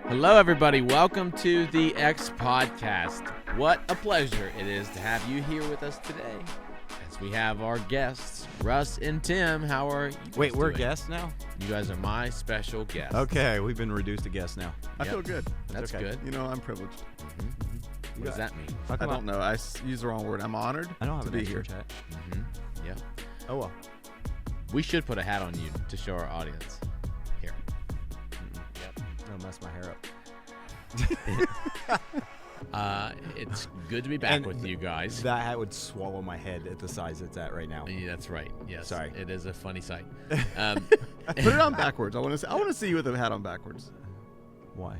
Hello, everybody. Welcome to the X Podcast. What a pleasure it is to have you here with us today. As we have our guests, Russ and Tim. How are you guys Wait, we're doing? guests now? You guys are my special guests. Okay, we've been reduced to guests now. I feel good. That's okay. good. You know, I'm privileged. What does that mean? I don't know. I used the wrong word. I'm honored I don't have to an be extra here. chat. Yeah. Oh, well. We should put a hat on you to show our audience. Here. Don't mess my hair up. It's good to be back with you guys. That hat would swallow my head at the size it's at right now. Yeah, that's right. Yes. Sorry. It is a funny sight. Put it on backwards. I want to see you with the hat on backwards. Why?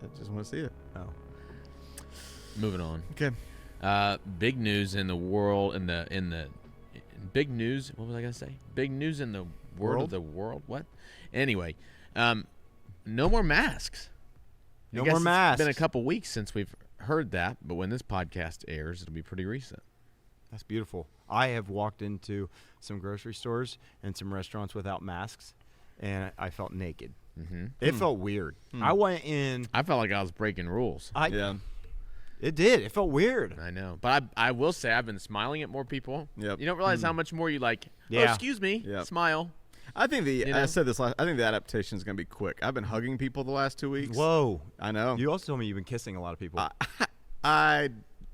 I just want to see it. Oh. Moving on. Okay. Big news in the world, big news. What was I gonna say? Big news in the world of the world. What? Anyway, no more masks. No more masks. It's been a couple weeks since we've heard that, but when this podcast airs, it'll be pretty recent. That's beautiful. I have walked into some grocery stores and some restaurants without masks, and I felt naked. Mm-hmm. It felt weird. I went in. I felt like I was breaking rules. Yeah. It did. It felt weird. I know, but I will say I've been smiling at more people. Yep. You don't realize how much more you like. Yeah. Oh, excuse me. Yep. Smile. I think You know? I said this last. I think the adaptation is going to be quick. I've been hugging people the last 2 weeks. Whoa. I know. You also told me you've been kissing a lot of people. I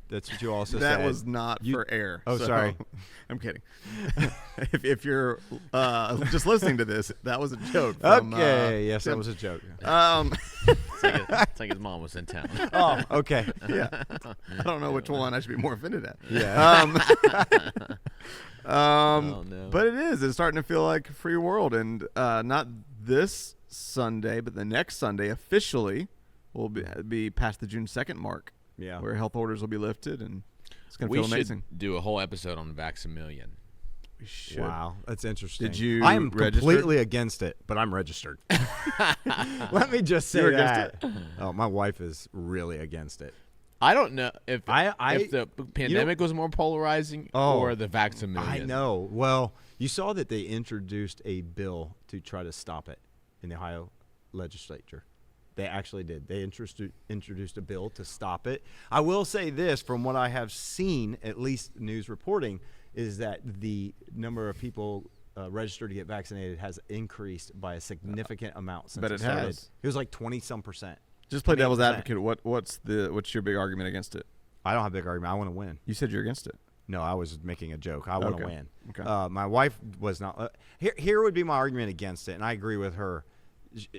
That's what you also that said. was not for air. Oh, so- sorry. I'm kidding. if you're just listening to this, that was a joke. From, Okay. Yes, that Tim. was a joke. It's like his mom was in town. Oh, okay. Yeah. I don't know which one I should be more offended at. Yeah. Oh, no. But it is. It's starting to feel like a free world. And not this Sunday, but the next Sunday officially will be past the June 2nd mark. Yeah. Where health orders will be lifted. And it's going to We feel amazing. should do a whole episode on the Vax-A-Million. We should. Wow, that's interesting. Did you I am register? completely against it, but I'm registered. Let me just say You're that. against Oh, my wife is really against it. I don't know if I the pandemic was more polarizing or the Vax-A-Million. I know. Well, you saw that they introduced a bill to try to stop it in the Ohio legislature. They actually did. They introduced a bill to stop it. I will say this, from what I have seen, at least news reporting, is that the number of people registered to get vaccinated has increased by a significant amount since Bet it it started. has. It was like 20-some%. Just play devil's 28%. advocate. What's your big argument against it? I don't have a big argument. I want to win. You said you're against it. No, I was making a joke. I want to Okay. win. Okay. My wife was not. Here would be my argument against it, and I agree with her.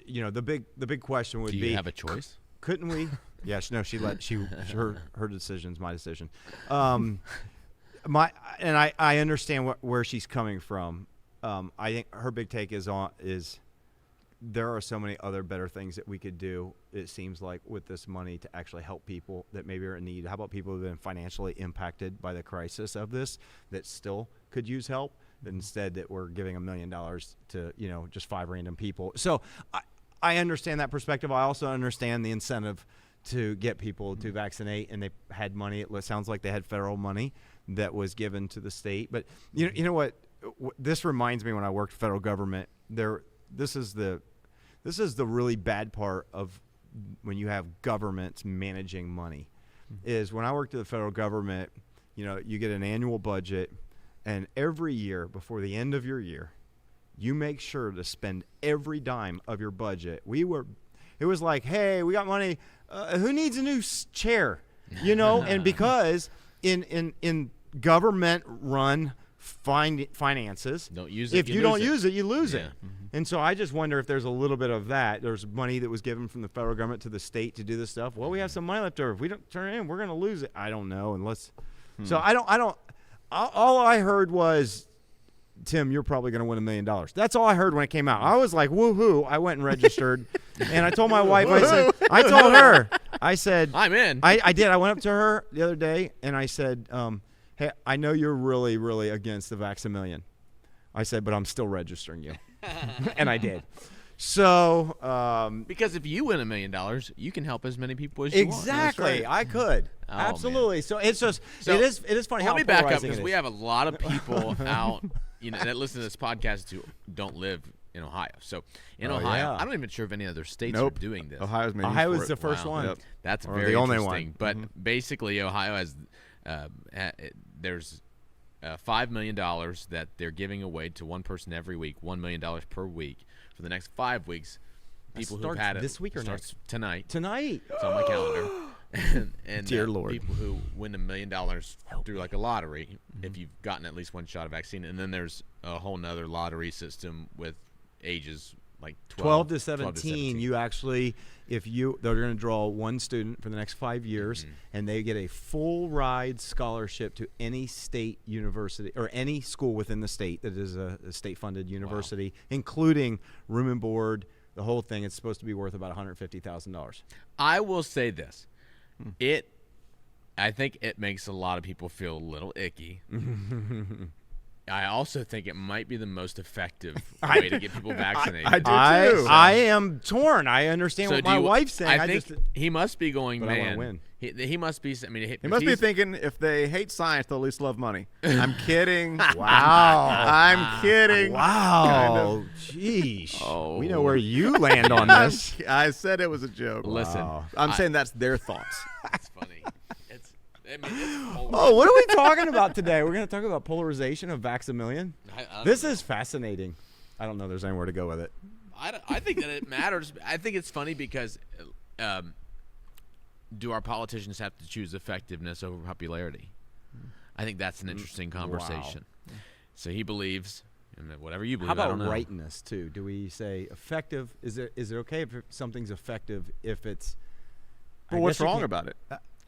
You know, the big question would Do be: you have a choice? couldn't we? Yes. No. Her decision's my decision. I understand where she's coming from. I think her big take is there are so many other better things that we could do, it seems like, with this money to actually help people that maybe are in need. How about people who have been financially impacted by the crisis of this that still could use help, that instead that we're giving $1 million to, just 5 random people. So I understand that perspective. I also understand the incentive to get people to vaccinate, and they had money. It sounds like they had federal money that was given to the state. But you know what? This reminds me when I worked federal government. This is the really bad part of when you have governments managing money. Is when I worked at the federal government, you get an annual budget, and every year before the end of your year, you make sure to spend every dime of your budget. It was like, hey, we got money. Who needs a new chair? And because in government-run finances, Don't use it. if you don't use it, you lose it. Yeah. And so I just wonder if there's a little bit of that. There's money that was given from the federal government to the state to do this stuff. Well, we have some money left over. If we don't turn it in, we're going to lose it. I don't know. So I don't. All I heard was, Tim, you're probably going to win $1 million. That's all I heard when it came out. I was like, woohoo. I went and registered. And I told my wife, I told her, I said, I'm in. I did. I went up to her the other day and I said, hey, I know you're really, really against the Vax-A-Million. I said, but I'm still registering you. And I did. So, Because if you win $1 million, you can help as many people as you want. exactly, I could. Oh, Absolutely. man. So it's just So, it is funny how Let me back up polarizing because it we is. have a lot of people out, that listen to this podcast who don't live in Ohio. So in Ohio, yeah. I'm not even sure if any other states Nope. are doing this. Ohio's made Ohio for is it. the first Wow. one. Yep. That's Or very the only interesting. one. But basically, Ohio has there's $5 million that they're giving away to one person every week, $1 million per week for the next 5 weeks. People who've starts had it this week or starts next? tonight. Tonight. It's on my calendar. and Dear Lord. people who win $1 million through like a lottery, if you've gotten at least one shot of vaccine, and then there's a whole nother lottery system with ages like 12 to 17, you actually, they're going to draw one student for the next 5 years, and they get a full ride scholarship to any state university or any school within the state that is a state-funded university, including room and board, the whole thing. It's supposed to be worth about $150,000. I will say this. I think it makes a lot of people feel a little icky. I also think it might be the most effective way to get people vaccinated. I do too. I am torn. I understand what my wife's saying. I think he must be going, But I wanna man. win. He must be. I mean, He must be thinking if they hate science, they'll at least love money. I'm kidding. Wow. I'm kidding. Wow. Jeez. Oh. We know where you land on this. I said it was a joke. Listen, Wow. I'm saying that's their thoughts. it's funny. It's Oh, what are we talking about today? We're going to talk about polarization of Vax-A-Million? This is fascinating. I don't know if there's anywhere to go with it. I think that it matters. I think it's funny because do our politicians have to choose effectiveness over popularity? I think that's an interesting conversation. Wow. So he believes, and whatever you believe, How I about don't know. rightness, too? Do we say effective? Is it okay if something's effective if it's... But what's wrong about it?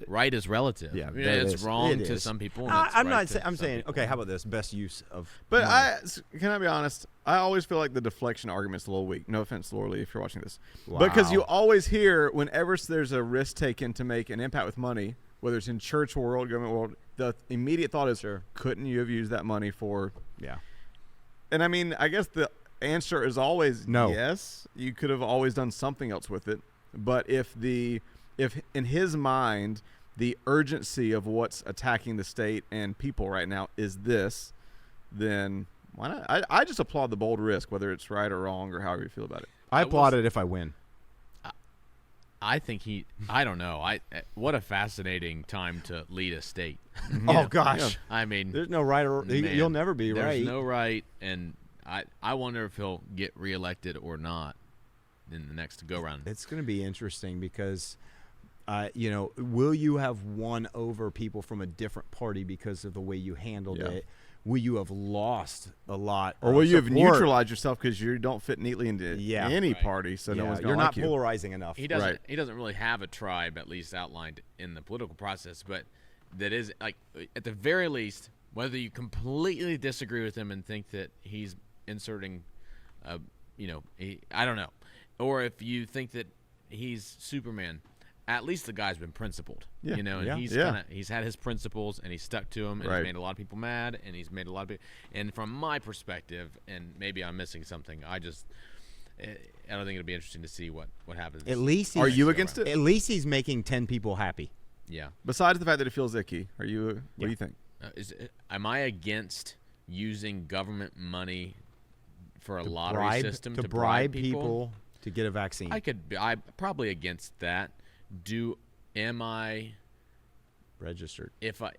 Right is relative. Yeah, I mean, that it's is. wrong It to is. some people. And it's I'm right not. to I'm some saying, people. okay. How about this? Best use of. But money. can I be honest? I always feel like the deflection argument's a little weak. No offense, Laura Lee, if you're watching this. Because you Wow. always hear whenever there's a risk taken to make an impact with money, whether it's in church world, government world, the immediate thought is, couldn't you have used that money for? Yeah. And I mean, I guess the answer is always No. yes. You could have always done something else with it. But if in his mind the urgency of what's attacking the state and people right now is this, then why not? I just applaud the bold risk, whether it's right or wrong or however you feel about it. I applaud it if I win. I think I don't know. What a fascinating time to lead a state. Oh gosh. I mean, There's no right or man, you'll never be there's right. no right, and I wonder if he'll get reelected or not in the next go round. It's going to be interesting because, will you have won over people from a different party because of the way you handled it? Will you have lost a lot? Or will you have neutralized yourself because you don't fit neatly into any party, so no one's going you're to not like you. polarizing enough. He doesn't really have a tribe, at least outlined in the political process, but that is like at the very least, whether you completely disagree with him and think that he's inserting, I don't know, or if you think that he's Superman. At least the guy's been principled, and he's had his principles and he's stuck to them, and he's made a lot of people mad, and he's made a lot of people. And from my perspective, and maybe I'm missing something, I don't think it'll be interesting to see what happens. At least Are you against it? At least he's making 10 people happy. Yeah. Besides the fact that it feels icky, what do you think? Am I against using government money for a lottery system to bribe people to get a vaccine? I'm probably against that. Am I registered? If I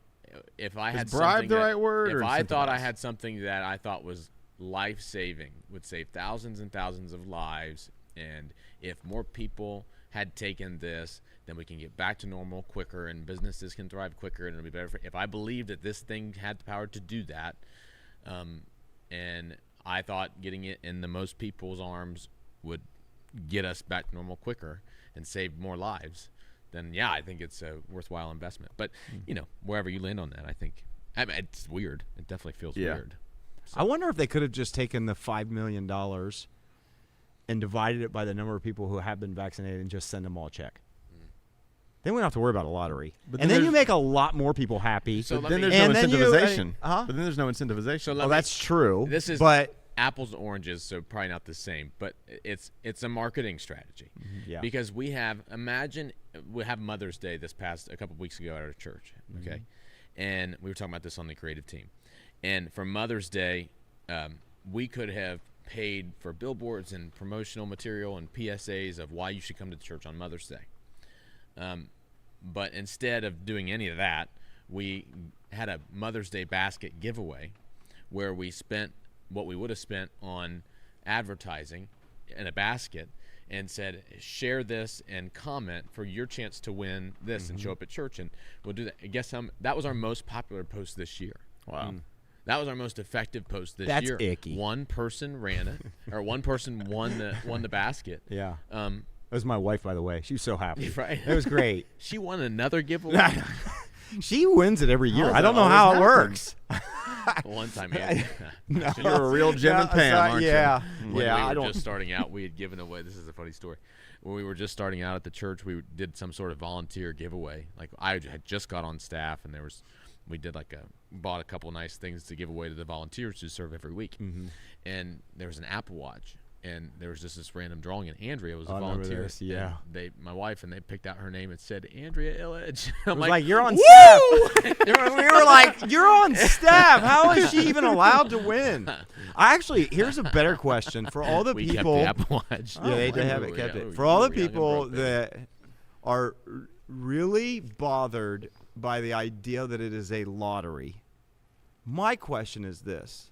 had bribe the right word? If or I thought I else? had something that I thought was life-saving, would save thousands and thousands of lives, and if more people had taken this, then we can get back to normal quicker, and businesses can thrive quicker, and it'll be better. If I believed that this thing had the power to do that, and I thought getting it in the most people's arms would get us back to normal quicker and save more lives, then I think it's a worthwhile investment. But wherever you land on that, I think it's weird. It definitely feels weird. So. I wonder if they could have just taken the $5 million and divided it by the number of people who have been vaccinated and just send them all a check. Then we don't have to worry about a lottery. But and then you make a lot more people happy. So But then let there's me- no And then incentivization. But But then there's no incentivization. So let well, me- that's true. This is but apples and oranges, so probably not the same, but it's a marketing strategy. Yeah. Because we have Mother's Day this past a couple weeks ago at our church, okay? And we were talking about this on the creative team. And for Mother's Day, we could have paid for billboards and promotional material and PSAs of why you should come to the church on Mother's Day. But instead of doing any of that, we had a Mother's Day basket giveaway where we spent what we would have spent on advertising in a basket and said, share this and comment for your chance to win this and show up at church. And we'll do that. I guess that was our most popular post this year. Wow. That was our most effective post this year. That's icky. One person ran it, or one person won the basket. Yeah. It was my wife, by the way. She was so happy. Right. It was great. She won another giveaway. She wins it every year. does I don't that know how always it happen? works. One time, You're a real Jim and Pam, aren't yeah. you? when Yeah, we I were don't. just starting out, we had given away. This is a funny story. When we were just starting out at the church, we did some sort of volunteer giveaway. Like I had just got on staff, and we did bought a couple nice things to give away to the volunteers who serve every week. And there was an Apple Watch, and there was just this random drawing, and Andrea was a I remember volunteer. this, yeah. And my wife and they picked out her name and said Andrea Illich. I'm It was like, you're on "Woo!" staff. We were like, you're on staff. How is she even allowed to win? Here's a better question for all the We people. kept the Apple Watch. Yeah, they did have it, kept it. For all the people that are really bothered by the idea that it is a lottery, my question is this.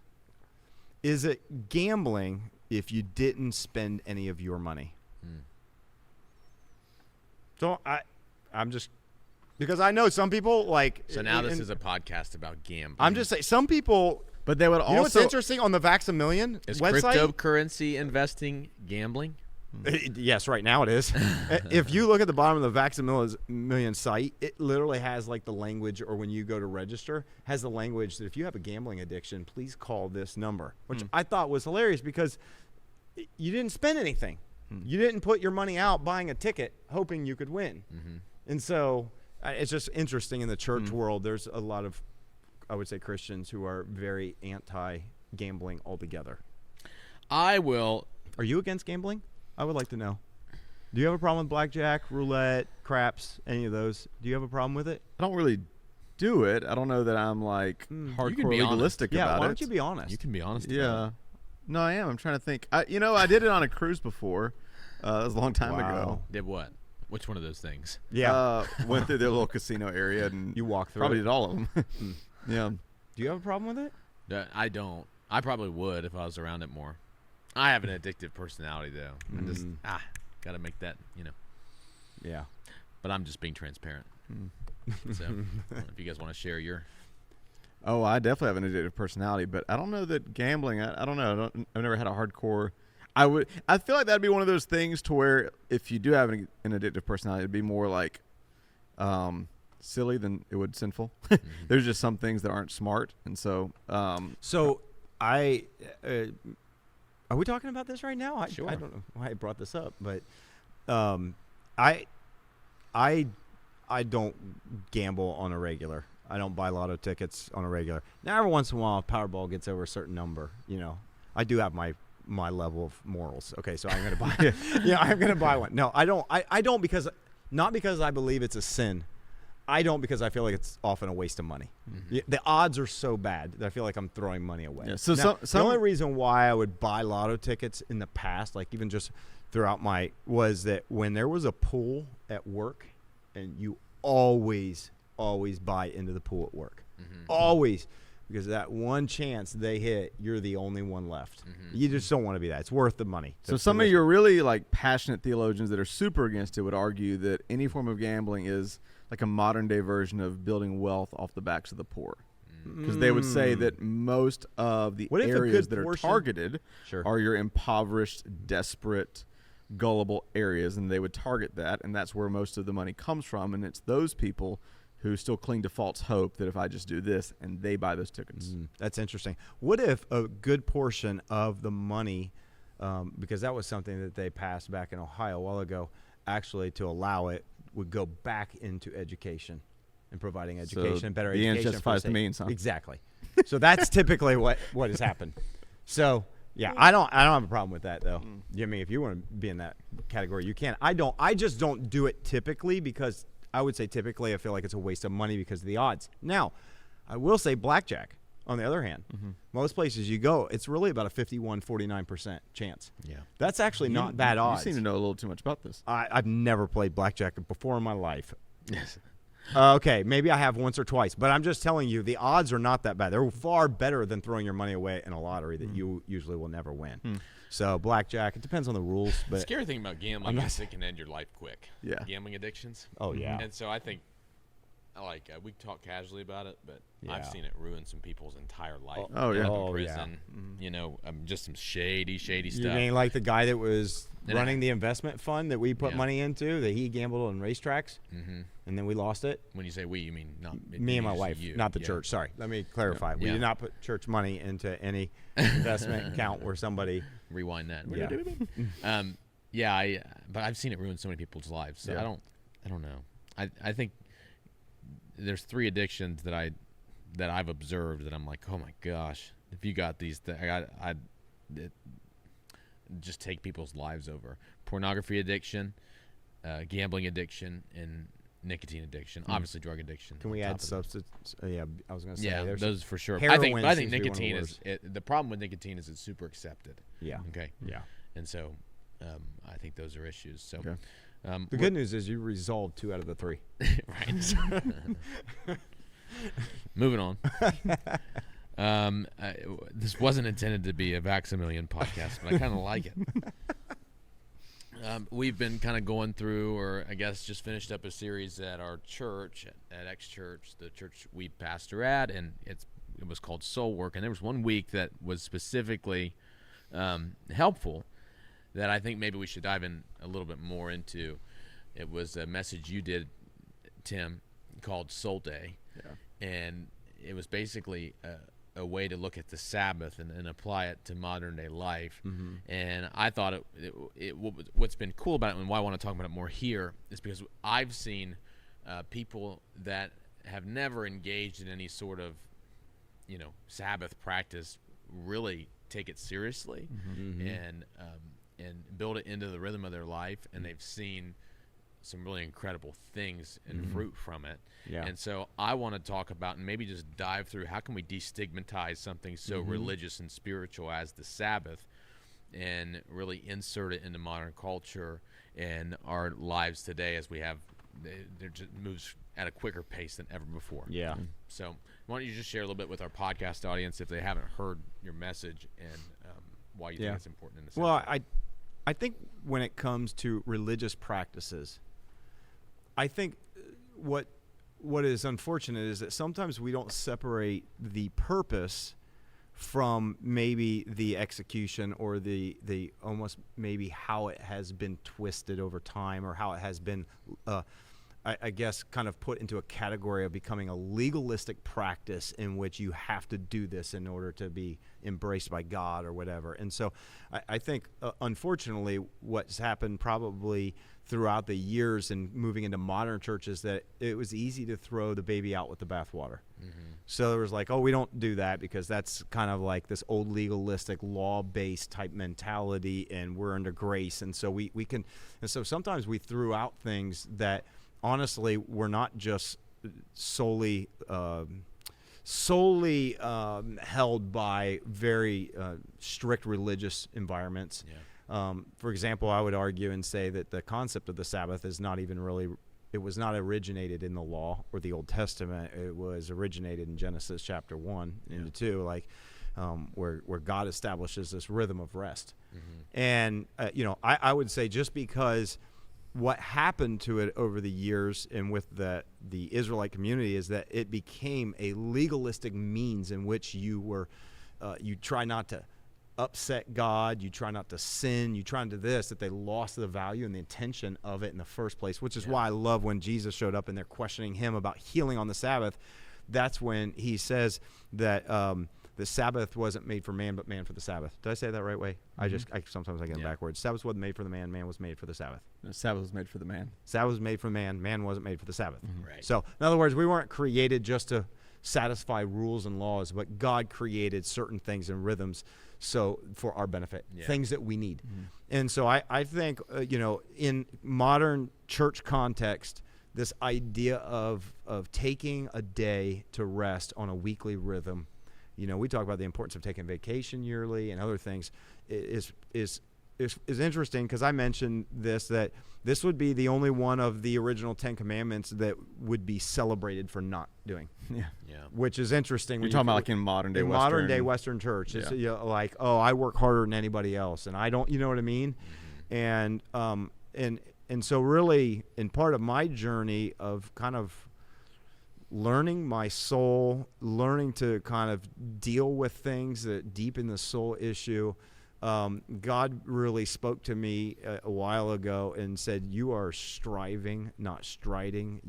Is it gambling if you didn't spend any of your money? So I'm just, because I know some people like. So now this is a podcast about gambling. I'm just saying, some people. But they would You know what's also. interesting on the Vax-A-Million is website? cryptocurrency investing gambling? Yes, right now it is. If you look at the bottom of the Vax-A-Million site, it literally has like the language, or when you go to register, has the language that if you have a gambling addiction, please call this number, which I thought was hilarious because you didn't spend anything. You didn't put your money out buying a ticket hoping you could win. And so it's just interesting in the church world. There's a lot of, I would say, Christians who are very anti-gambling altogether. I will. Are you against gambling? I would like to know. Do you have a problem with blackjack, roulette, craps, any of those? Do you have a problem with it? I don't really do it. I don't know that I'm like You can hardcore be honest. legalistic Yeah, about why it. don't you be honest? You can be honest. Yeah. About it. No, I am. I'm trying to think. I did it on a cruise before. That was a long time ago. Did what? Which one of those things? Yeah. Went through their little casino area and You walk through probably it. did all of them. Yeah. Do you have a problem with it? I don't. I probably would if I was around it more. I have an addictive personality, though. I just got to make that, Yeah. But I'm just being transparent. So if you guys want to share your. Oh, I definitely have an addictive personality, but I don't know that gambling. I don't know. I've never had a hardcore. I feel like that'd be one of those things to where if you do have an addictive personality, it'd be more like silly than it would sinful. There's just some things that aren't smart, and so. So I are we talking about this right now? Sure. I don't know why I brought this up, but I don't gamble on a regular. I don't buy lotto tickets on a regular. Now, every once in a while, if Powerball gets over a certain number, I do have my level of morals. Okay, so I'm going to buy I'm going to buy one. No, I don't. I don't not because I believe it's a sin. I don't because I feel like it's often a waste of money. The odds are so bad that I feel like I'm throwing money away. Yeah, so now, some the only reason why I would buy lotto tickets in the past, like even just throughout was that when there was a pool at work, and you always buy into the pool at work. Always. Because that one chance they hit, you're the only one left. You just don't want to be that. It's worth the money. So some of your really like passionate theologians that are super against it would argue that any form of gambling is like a modern day version of building wealth off the backs of the poor. Because they would say that most of the What if a areas good that are portion- targeted Sure. are your impoverished, desperate, gullible areas, and they would target that, and that's where most of the money comes from, and it's those people who still cling to false hope that if I just do this, and they buy those tickets. That's interesting. What if a good portion of the money, because that was something that they passed back in Ohio a while ago, actually to allow it, would go back into education and providing education and better the end education. justifies the means, huh? Exactly. So that's typically what has happened. So Yeah, I don't have a problem with that though. I mean, if you want to be in that category, you can. I don't. I just don't do it typically because I would say typically I feel like it's a waste of money because of the odds. Now, I will say blackjack. On the other hand, most places you go, it's really about a 51-49% chance. Yeah. That's actually not bad odds. You seem to know a little too much about this. I've never played blackjack before in my life. Okay, maybe I have once or twice, but I'm just telling you, the odds are not that bad. They're far better than throwing your money away in a lottery that you usually will never win. So blackjack, it depends on the rules. But The scary thing about gambling is it can end your life quick. Yeah. Gambling addictions. Oh, yeah. And so I think, we talk casually about it, but I've Yeah. seen it ruin some people's entire life. Oh, yeah. End up Oh, in yeah. prison, just some shady You stuff. mean like the guy that was And running the investment fund that we put Yeah. money into, that he gambled on racetracks, and then we lost it? When you say we, you mean not Me and my just wife, you. not the Yeah. church. Sorry, let me clarify. We Yeah. did not put church money into any investment account where somebody. Rewind that. Yeah. But I've seen it ruin so many people's lives. So Yeah. I don't know. I think there's 3 addictions that I've observed that I'm like, oh my gosh, if you got these, I'd just take people's lives over. Pornography addiction, gambling addiction, and nicotine addiction. Obviously, drug addiction. Can we on add top of it. substance? Yeah, I was going to say. Yeah, there's those for sure. I heroin think seems to be one of the nicotine is worst. the problem with nicotine is it's super accepted. Yeah. Okay. Yeah. And so, I think those are issues. So, Okay. The good news is you resolved 2 out of the 3. right. Moving on. This wasn't intended to be a Vaxamillion podcast, but I kind of like it. We've been kind of going through, or I guess just finished up a series at our church, at X Church, the church we pastor at, and it was called Soul Work. And there was one week that was specifically helpful that I think maybe we should dive in a little bit more into. It was a message you did, Tim, called Soul Day. Yeah. And it was basically a way to look at the Sabbath and apply it to modern day life. And I thought what's been cool about it and why I want to talk about it more here is because I've seen people that have never engaged in any sort of, Sabbath practice really take it seriously and build it into the rhythm of their life, and they've seen some really incredible things and fruit from it. Yeah. And so I want to talk about and maybe just dive through how can we destigmatize something so religious and spiritual as the Sabbath and really insert it into modern culture and our lives today as we have it just moves at a quicker pace than ever before. Yeah. So why don't you just share a little bit with our podcast audience if they haven't heard your message and why you think it's important in this. Well, I think when it comes to religious practices, I think what is unfortunate is that sometimes we don't separate the purpose from maybe the execution or the almost maybe how it has been twisted over time or how it has been I guess kind of put into a category of becoming a legalistic practice in which you have to do this in order to be embraced by God or whatever. And so I think, unfortunately, what's happened probably throughout the years and moving into modern churches that it was easy to throw the baby out with the bathwater. So there was like, oh, we don't do that because that's kind of like this old legalistic law-based type mentality and we're under grace. And so we can, and so sometimes we threw out things that honestly were not just solely held by very strict religious environments. For example, I would argue and say that the concept of the Sabbath is not even really, it was not originated in the law or the Old Testament. It was originated in Genesis chapter 1 and 2, like where God establishes this rhythm of rest. And, I would say just because what happened to it over the years and with the Israelite community is that it became a legalistic means in which you were, you try not to upset God, you try not to sin, you try to do this, that they lost the value and the intention of it in the first place, which is why I love when Jesus showed up and they're questioning him about healing on the Sabbath. That's when he says that the Sabbath wasn't made for man, but man for the Sabbath. Did I say that the right way? Sometimes I get it backwards. Sabbath wasn't made for the man was made for the Sabbath. The Sabbath was made for the man. Sabbath was made for man wasn't made for the Sabbath. Right. So, in other words, we weren't created just to satisfy rules and laws, but God created certain things and rhythms so for our benefit, things that we need. And so I think, in modern church context, this idea of taking a day to rest on a weekly rhythm, we talk about the importance of taking vacation yearly and other things, is interesting, because I mentioned that this would be the only one of the original 10 commandments that would be celebrated for not doing. Yeah. Which is interesting. You're talking about like in modern day Western church. It's like, oh, I work harder than anybody else, and I don't. You know what I mean? And so really, in part of my journey of kind of learning my soul, learning to kind of deal with things that deepen the soul issue. God really spoke to me a while ago and said, you are striving, not striding.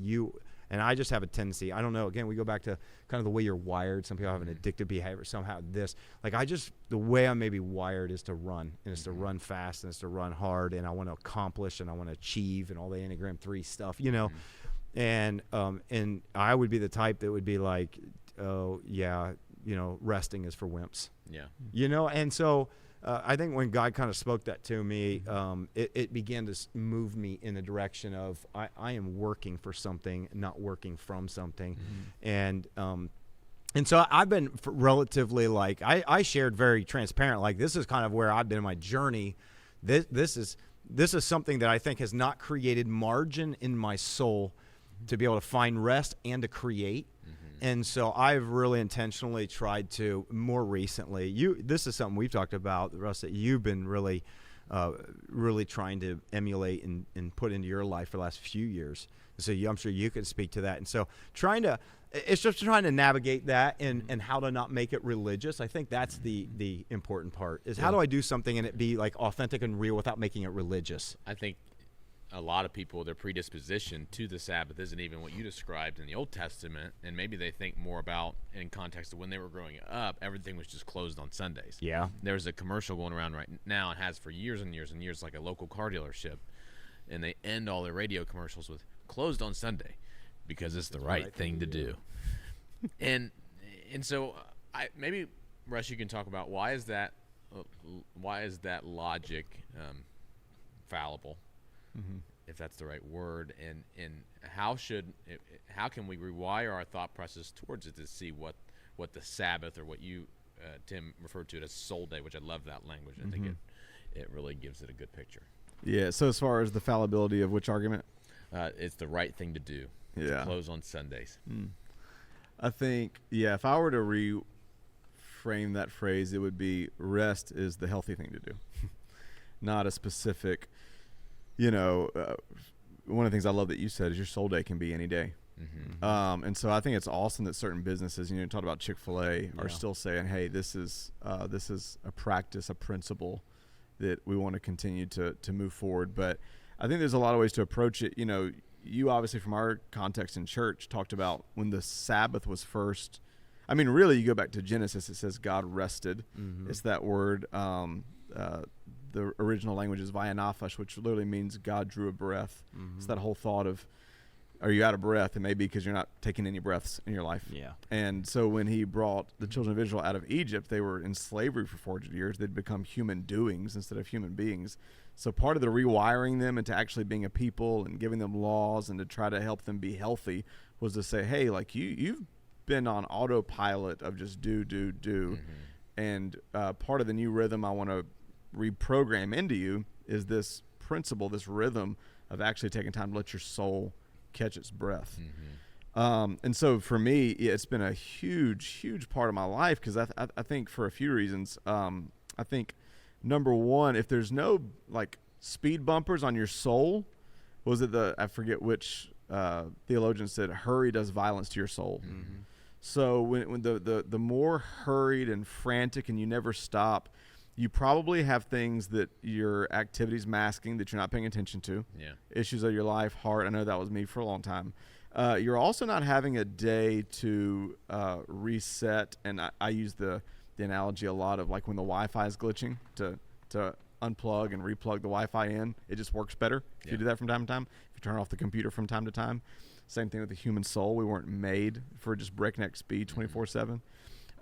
And I just have a tendency, I don't know, again, we go back to kind of the way you're wired. Some people have an addictive behavior, somehow the way I may be wired is to run, and it's to run fast, and it's to run hard, and I want to accomplish, and I want to achieve, and all the Enneagram 3 stuff, and I would be the type that would be like, oh, yeah, resting is for wimps. Yeah. And so, I think when God kind of spoke that to me, it began to move me in the direction of I am working for something, not working from something. And so I've been relatively I shared very transparent, this is kind of where I've been in my journey. This is something that I think has not created margin in my soul to be able to find rest and to create. And so I've really intentionally tried to, more recently, this is something we've talked about, Russ, that you've been really trying to emulate and put into your life for the last few years. So I'm sure you could speak to that. And so it's just trying to navigate that and how to not make it religious. I think that's the important part, is how do I do something and it be authentic and real without making it religious? I think a lot of people, their predisposition to the Sabbath isn't even what you described in the Old Testament, and maybe they think more about, in context of when they were growing up, everything was just closed on Sundays. Yeah. There's a commercial going around right now, and has for years and years and years, like a local car dealership, and they end all their radio commercials with closed on Sunday because it's the right thing to do. and so maybe, Russ, you can talk about why is that logic fallible? If that's the right word, and how can we rewire our thought process towards it to see what the Sabbath, or what you Tim referred to it as soul day, which I love that language. I think it really gives it a good picture. Yeah. So as far as the fallibility of which argument? It's the right thing to do. Yeah. To close on Sundays. I think, if I were to reframe that phrase, it would be rest is the healthy thing to do, not a specific. One of the things I love that you said is your soul day can be any day. And so I think it's awesome that certain businesses, you talk about Chick-fil-A, are still saying, hey, this is a practice, a principle that we want to continue to move forward. But I think there's a lot of ways to approach it. You obviously, from our context in church, talked about when the Sabbath was first. I mean, really, you go back to Genesis, it says God rested. It's that word, the original language is vayanaphash, which literally means God drew a breath. It's that whole thought of, are you out of breath? It may be because you're not taking any breaths in your life. Yeah. And so when he brought the children of Israel out of Egypt, they were in slavery for 400 years. They'd become human doings instead of human beings. So part of the rewiring them into actually being a people and giving them laws and to try to help them be healthy was to say, hey, you've been on autopilot of just do. And part of the new rhythm I want to reprogram into you is this principle, this rhythm of actually taking time to let your soul catch its breath. And so for me, it's been a huge part of my life, because I think for a few reasons. I think number one, if there's no speed bumpers on your soul, I forget which theologian said, hurry does violence to your soul. So when the more hurried and frantic and you never stop, you probably have things that your activity's masking that you're not paying attention to. Yeah. Issues of your life, heart. I know that was me for a long time. You're also not having a day to reset. And I use the analogy a lot of when the Wi-Fi is glitching, to unplug and replug the Wi-Fi in. It just works better if you do that from time to time. If you turn off the computer from time to time. Same thing with the human soul. We weren't made for just breakneck speed 24/7.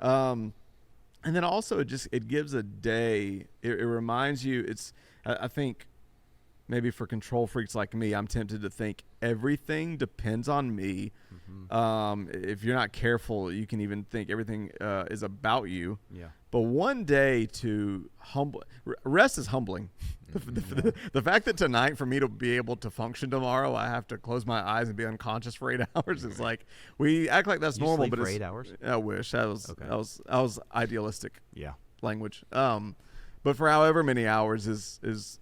And then also it gives a day. It reminds you. I think maybe for control freaks like me, I'm tempted to think everything depends on me. If you're not careful, you can even think everything is about you. Yeah. But one day to rest is humbling. The fact that tonight, for me to be able to function tomorrow, I have to close my eyes and be unconscious for 8 hours. Is like, we act like that's You normal, sleep but for it's 8 hours? I wish that was idealistic Yeah. language. But for however many hours is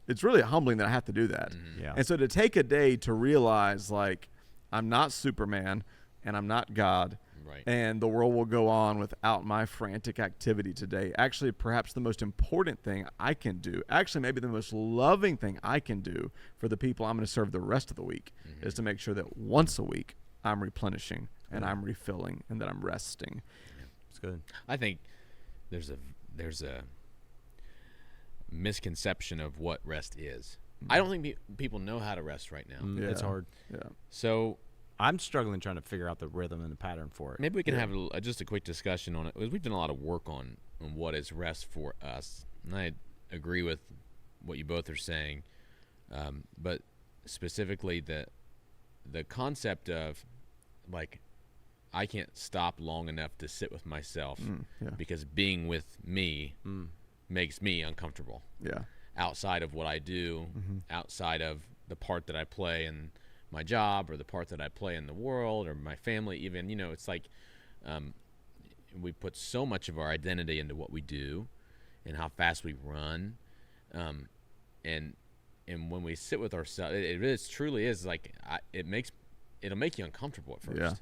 it's really humbling that I have to do that. Yeah. And so to take a day to realize, like, I'm not Superman and I'm not God. Right. And the world will go on without my frantic activity today. Actually, perhaps the most important thing I can do, actually maybe the most loving thing I can do for the people I'm going to serve the rest of the week is to make sure that once a week I'm replenishing and I'm refilling and that I'm resting. It's good. I think there's a misconception of what rest is. I don't think people know how to rest right now. It's hard. Yeah. So I'm struggling trying to figure out the rhythm and the pattern for it. maybe we can have just a quick discussion on it. We've done a lot of work on what is rest for us, and I agree with what you both are saying. But specifically, the concept of, like, I can't stop long enough to sit with myself because being with me makes me uncomfortable. Yeah. Outside of what I do, outside of the part that I play in my job or the part that I play in the world or my family, even, it's like we put so much of our identity into what we do and how fast we run. And when we sit with ourselves, it truly is like, it'll make you uncomfortable at first. Yeah.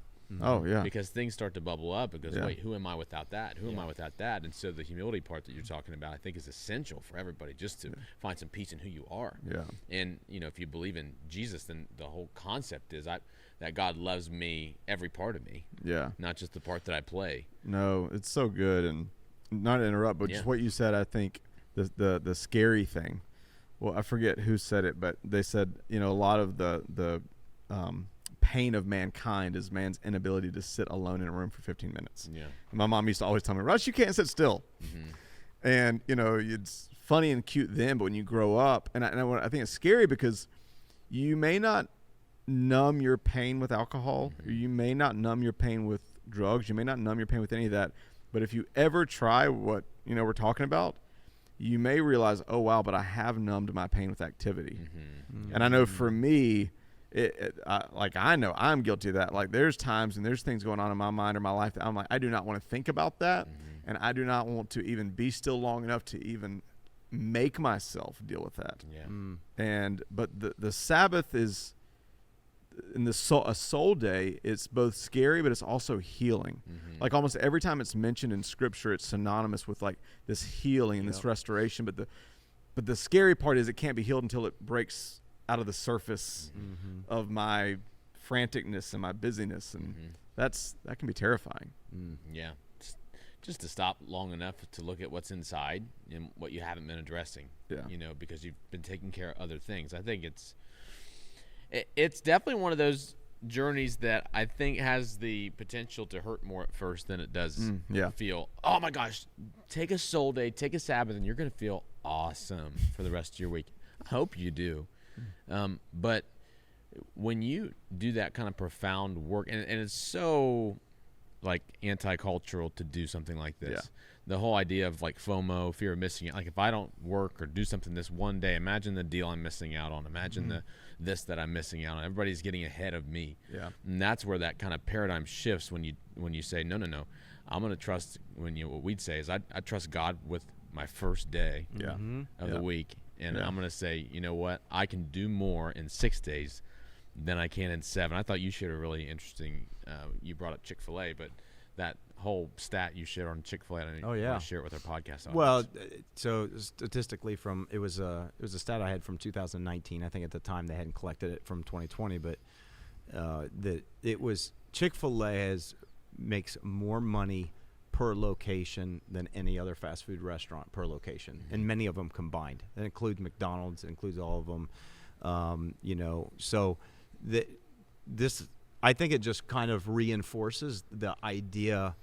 Oh, yeah. Because things start to bubble up. It goes, Yeah. wait, who am I without that? Who am I without that? And so the humility part that you're talking about, I think, is essential for everybody, just to find some peace in who you are. Yeah. And, if you believe in Jesus, then the whole concept is that God loves me, every part of me, Yeah. not just the part that I play. No, it's so good. And not to interrupt, but just what you said, I think the scary thing, well, I forget who said it, but they said, a lot of the pain of mankind is man's inability to sit alone in a room for 15 minutes. Yeah. And my mom used to always tell me, Russ, you can't sit still. And, it's funny and cute then, but when you grow up, and I think it's scary because you may not numb your pain with alcohol, or you may not numb your pain with drugs, you may not numb your pain with any of that, but if you ever try what, we're talking about, you may realize, oh, wow, but I have numbed my pain with activity. And I know for me, I know I'm guilty of that. Like, there's times and there's things going on in my mind or my life that I'm like, I do not want to think about that. And I do not want to even be still long enough to even make myself deal with that. Yeah. But the Sabbath is, in a soul day, it's both scary, but it's also healing. Like, almost every time it's mentioned in Scripture, it's synonymous with, like, this healing and this restoration. But the scary part is it can't be healed until it breaks out of the surface of my franticness and my busyness, and that can be terrifying. Yeah. Just to stop long enough to look at what's inside and what you haven't been addressing. Yeah. Because you've been taking care of other things. I think it's definitely one of those journeys that I think has the potential to hurt more at first than it does feel, oh my gosh, take a soul day, take a Sabbath, and you're going to feel awesome for the rest of your week. I hope you do. But when you do that kind of profound work, and it's so, like, anti-cultural to do something like this. The whole idea of, like, FOMO, fear of missing it. Like, if I don't work or do something this one day, imagine the deal I'm missing out on. Imagine this that I'm missing out on. Everybody's getting ahead of me. Yeah. And that's where that kind of paradigm shifts when you say, no. I'm going to trust, what we'd say is I trust God with my first day of the week. And I'm going to say, you know what? I can do more in 6 days than I can in 7. I thought you shared a really interesting, you brought up Chick-fil-A, but that whole stat you shared on Chick-fil-A, I want to share it with our podcast audience. Well, so statistically it was a stat I had from 2019. I think at the time they hadn't collected it from 2020, but that it was Chick-fil-A makes more money per location than any other fast food restaurant per location, and many of them combined. That includes McDonald's, it includes all of them. So this, I think it just kind of reinforces the idea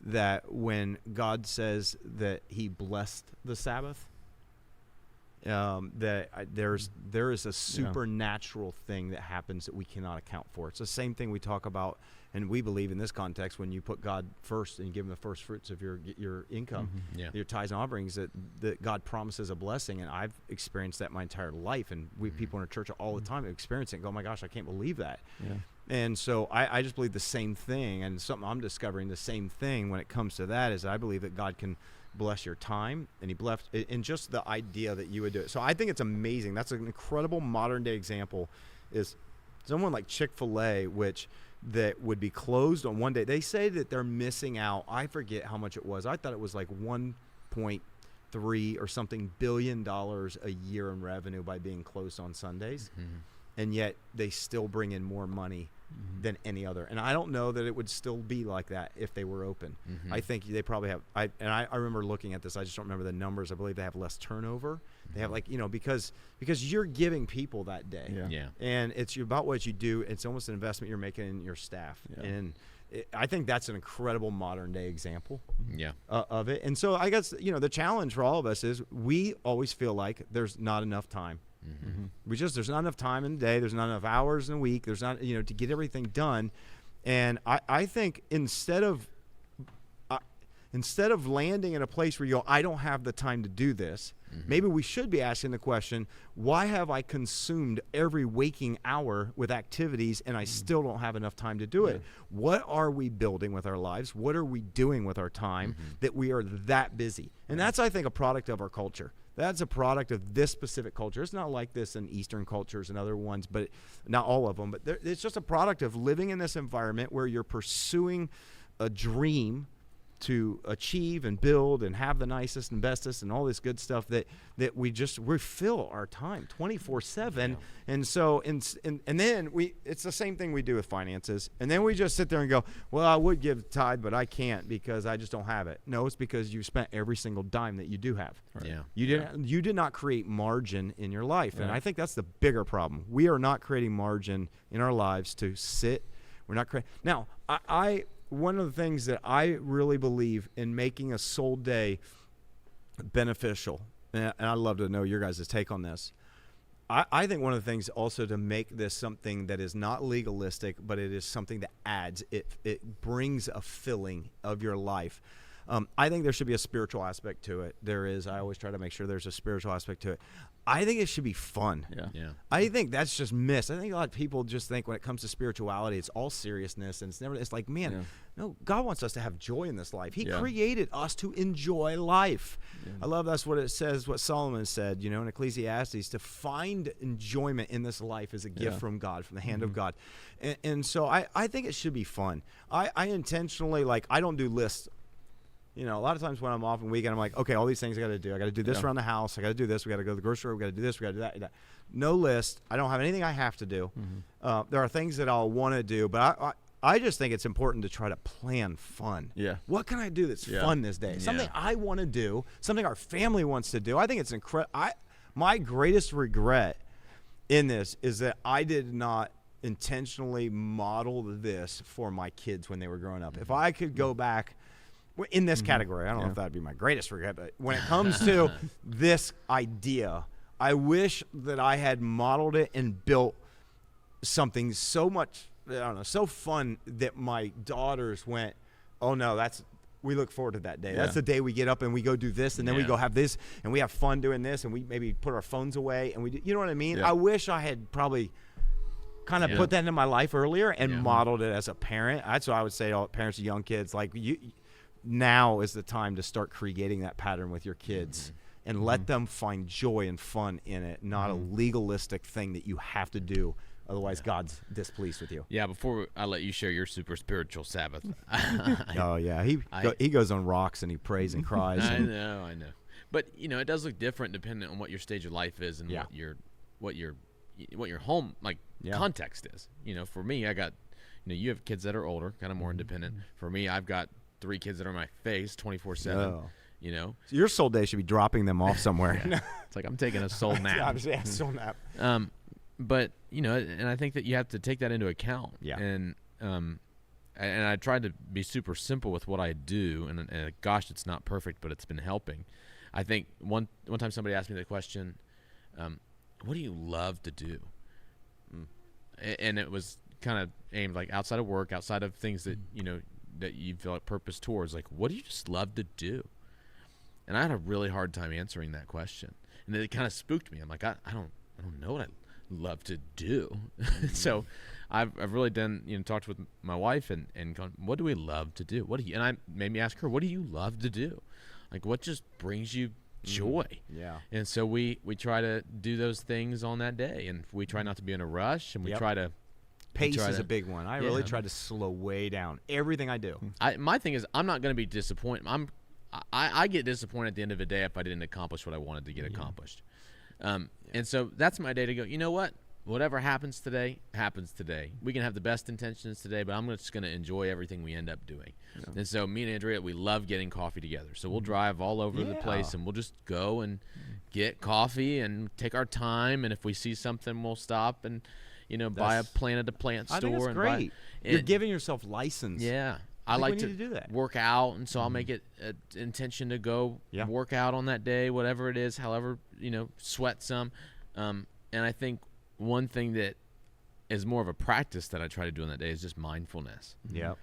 that when God says that he blessed the Sabbath, there is a supernatural thing that happens that we cannot account for. It's the same thing we talk about, and we believe in this context, when you put God first and give him the first fruits of your income, your tithes and offerings, that God promises a blessing. And I've experienced that my entire life, and we people in our church all the time experience it and go, oh my gosh, I can't believe that. Yeah. And so I just believe the same thing, and something I'm discovering the same thing when it comes to that is I believe that God can bless your time, and he blessed in just the idea that you would do it. So I think it's amazing. That's an incredible modern day example, is someone like Chick-fil-A, which that would be closed on one day. They say that they're missing out. I forget how much it was. I thought it was like 1.3 or something billion dollars a year in revenue by being closed on Sundays. And yet they still bring in more money than any other. And I don't know that it would still be like that if they were open. I think they probably have, I remember looking at this, I just don't remember the numbers. I believe they have less turnover. They have because you're giving people that day. And it's about what you do. It's almost an investment you're making in your staff. And I think that's an incredible modern day example of it. And so I guess, the challenge for all of us is we always feel like there's not enough time. There's not enough time in the day. There's not enough hours in a week. There's not, to get everything done. And I think instead of landing in a place where you go, I don't have the time to do this, maybe we should be asking the question, why have I consumed every waking hour with activities and I still don't have enough time to do it? What are we building with our lives? What are we doing with our time that we are that busy? And that's, I think, a product of our culture. That's a product of this specific culture. It's not like this in Eastern cultures and other ones, but not all of them. But it's just a product of living in this environment where you're pursuing a dream to achieve and build and have the nicest and bestest and all this good stuff that we fill our time 24/7. And so and then it's the same thing we do with finances. And then we just sit there and go, well, I would give tithe, but I can't because I just don't have it. No, it's because you spent every single dime that you do have. You did not create margin in your life. And I think that's the bigger problem. We are not creating margin in our lives to sit. We're not creating. Now, one of the things that I really believe in making a soul day beneficial, and I'd love to know your guys' take on this. I think one of the things also to make this something that is not legalistic, but it is something that adds, it brings a filling of your life. I think there should be a spiritual aspect to it. There is. I always try to make sure there's a spiritual aspect to it. I think it should be fun. I think that's just missed. I think a lot of people just think when it comes to spirituality, it's all seriousness, and it's like, man, no, God wants us to have joy in this life. He created us to enjoy life. I love that's what it says, what Solomon said, in Ecclesiastes, to find enjoyment in this life is a gift from God, from the hand of God. And so I think it should be fun. I intentionally, I don't do lists. A lot of times when I'm off on weekend, I'm like, okay, all these things I got to do. I got to do this around the house. I got to do this. We got to go to the grocery store. We got to do this. We got to do that. No list. I don't have anything I have to do. There are things that I'll want to do, but I just think it's important to try to plan fun. What can I do that's fun this day? Something I want to do. Something our family wants to do. I think it's incredible. My greatest regret in this is that I did not intentionally model this for my kids when they were growing up. If I could go back in this category, I don't know if that would be my greatest regret, but when it comes to this idea, I wish that I had modeled it and built something so much, so fun that my daughters went, oh no, we look forward to that day. That's the day we get up and we go do this, and then we go have this, and we have fun doing this, and we maybe put our phones away, and we do, you know what I mean? I wish I had probably kind of put that into my life earlier and modeled it as a parent. That's what I would say to all parents of young kids, now is the time to start creating that pattern with your kids and let them find joy and fun in it, not a legalistic thing that you have to do. Otherwise, God's displeased with you. Yeah, before I let you share your super spiritual Sabbath. He goes on rocks and he prays and cries. I know. But, it does look different depending on what your stage of life is and what your home, context is. For me, I got, you have kids that are older, kind of more independent. For me, I've got 3 kids that are in my face 24/7. So your soul day should be dropping them off somewhere. It's like I'm taking a soul nap. Soul nap. But and I think that you have to take that into account. And and I tried to be super simple with what I do, and gosh, it's not perfect, but it's been helping. I think one time somebody asked me the question, what do you love to do? And it was kind of aimed like outside of work, outside of things that, that you feel like purpose towards, like, what do you just love to do? And I had a really hard time answering that question. And it kind of spooked me. I'm like, I don't know what I love to do. So I've really done, talked with my wife and gone, what do we love to do? And I made me ask her, what do you love to do? Like, what just brings you joy? Yeah. And so we try to do those things on that day, and we try not to be in a rush, and we try to pace is a big one. I really try to slow way down everything I do. My thing is, I'm not going to be disappointed. I get disappointed at the end of the day if I didn't accomplish what I wanted to get accomplished. And so that's my day to go, you know what? Whatever happens today, happens today. We can have the best intentions today, but I'm just going to enjoy everything we end up doing. Yeah. And so me and Andrea, we love getting coffee together. So we'll drive all over the place, and we'll just go and get coffee and take our time. And if we see something, we'll stop and, buy a plant-to-plant store. I think that's great. You're giving yourself license. Yeah. I like to do that. Work out, and so I'll make it an intention to go work out on that day, whatever it is, however, sweat some. And I think one thing that is more of a practice that I try to do on that day is just mindfulness. Yeah.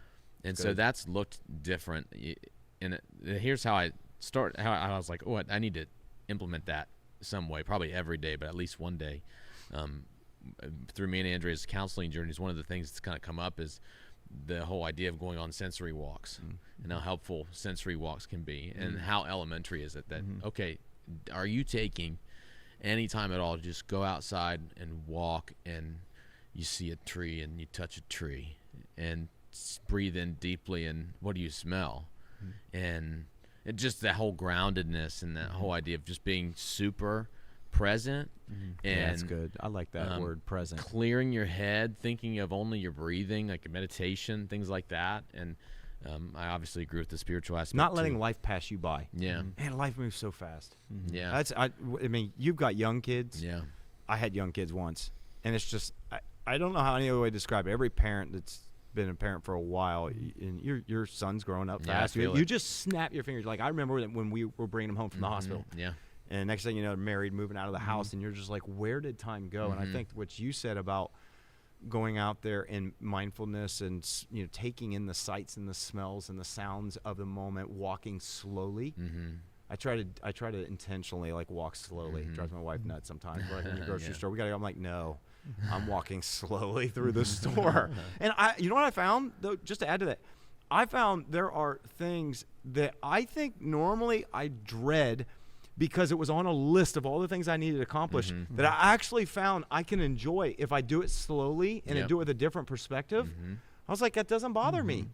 And so that's looked different. And here's how I was like, I need to implement that some way, probably every day, but at least one day. Through me and Andrea's counseling journeys, one of the things that's kind of come up is the whole idea of going on sensory walks and how helpful sensory walks can be, and how elementary is it that, okay, are you taking any time at all to just go outside and walk, and you see a tree and you touch a tree and breathe in deeply, and what do you smell? And it just that whole groundedness and that whole idea of just being super present. And that's good. I like that word, present. Clearing your head, thinking of only your breathing, like a meditation, things like that. And I obviously agree with the spiritual aspect. Not letting life pass you by. Yeah. Man, life moves so fast. Yeah. I mean, you've got young kids. Yeah. I had young kids once, and it's just I don't know how any other way to describe it. Every parent that's been a parent for a while, and your son's growing up fast. You just snap your fingers. Like I remember when we were bringing him home from the hospital. Yeah. And next thing you know, married, moving out of the house, and you're just like, where did time go? And I think what you said about going out there in mindfulness and taking in the sights and the smells and the sounds of the moment, walking slowly. I try to intentionally like walk slowly. It drives my wife nuts sometimes. We're like in the grocery store, we gotta go. I'm like, no, I'm walking slowly through the store. And you know what I found though? Just to add to that, I found there are things that I think normally I dread, because it was on a list of all the things I needed to accomplish, that I actually found I can enjoy if I do it slowly and I do it with a different perspective. I was like, that doesn't bother me.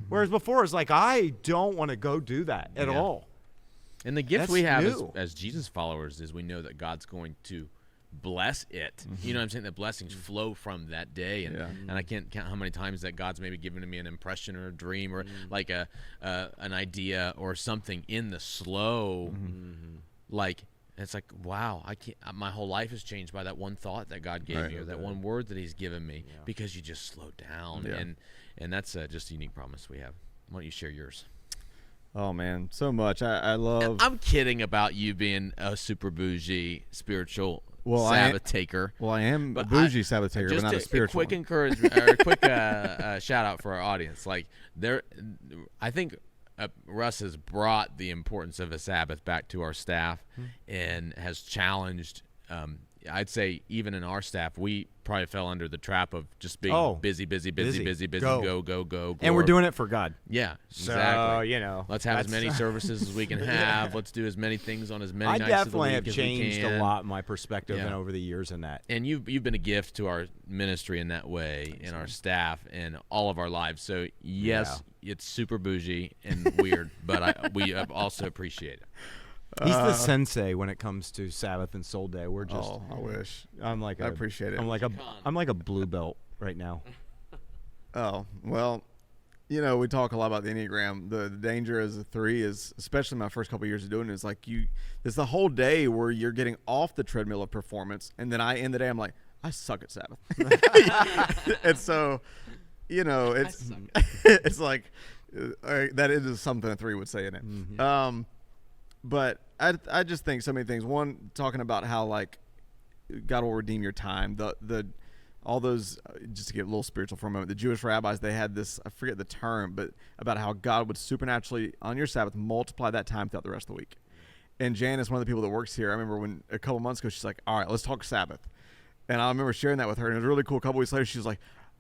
Whereas before, it's like, I don't want to go do that at all. And the gift we have as Jesus followers is we know that God's going to bless it. You know what I'm saying? The blessings flow from that day. And I can't count how many times that God's maybe given to me an impression or a dream or like an idea or something in the slow. Like, it's like, wow, I can't. My whole life is changed by that one thought that God gave me, or that one word that He's given me, because you just slow down, and that's just a unique promise we have. Why don't you share yours? Oh man, so much. I love. I'm kidding about you being a super bougie spiritual Sabbath taker. Well, I am a bougie Sabbath taker, but not a spiritual. Quick encouragement, or a quick shout out for our audience. Like I think Russ has brought the importance of a Sabbath back to our staff, and has challenged. I'd say even in our staff, we probably fell under the trap of just being busy, go. And we're doing it for God. Yeah, so, exactly. Let's have as many services as we can have. Let's do as many things on as many nights of the week as we can. I definitely have changed a lot my perspective and over the years in that. And you've been a gift to our ministry in that way, and our staff, and all of our lives. So yes, it's super bougie and weird, but we also appreciate it. He's the sensei when it comes to Sabbath and Soul Day. We're just. Oh, I wish. I appreciate it. I'm like a blue belt right now. Oh well, we talk a lot about the Enneagram. The danger as a 3 is, especially my first couple of years of doing it, is like it's the whole day where you're getting off the treadmill of performance, and then I end the day I'm like, I suck at Sabbath, and so it's it's like that is something a 3 would say in it. Mm-hmm. But I just think so many things. One, talking about how like God will redeem your time. The all those, just to get a little spiritual for a moment, the Jewish rabbis, they had this, I forget the term, but about how God would supernaturally on your Sabbath multiply that time throughout the rest of the week. And Janice, one of the people that works here, I remember when a couple months ago, she's like, all right, let's talk Sabbath. And I remember sharing that with her, and it was really cool. A couple weeks later, she was like,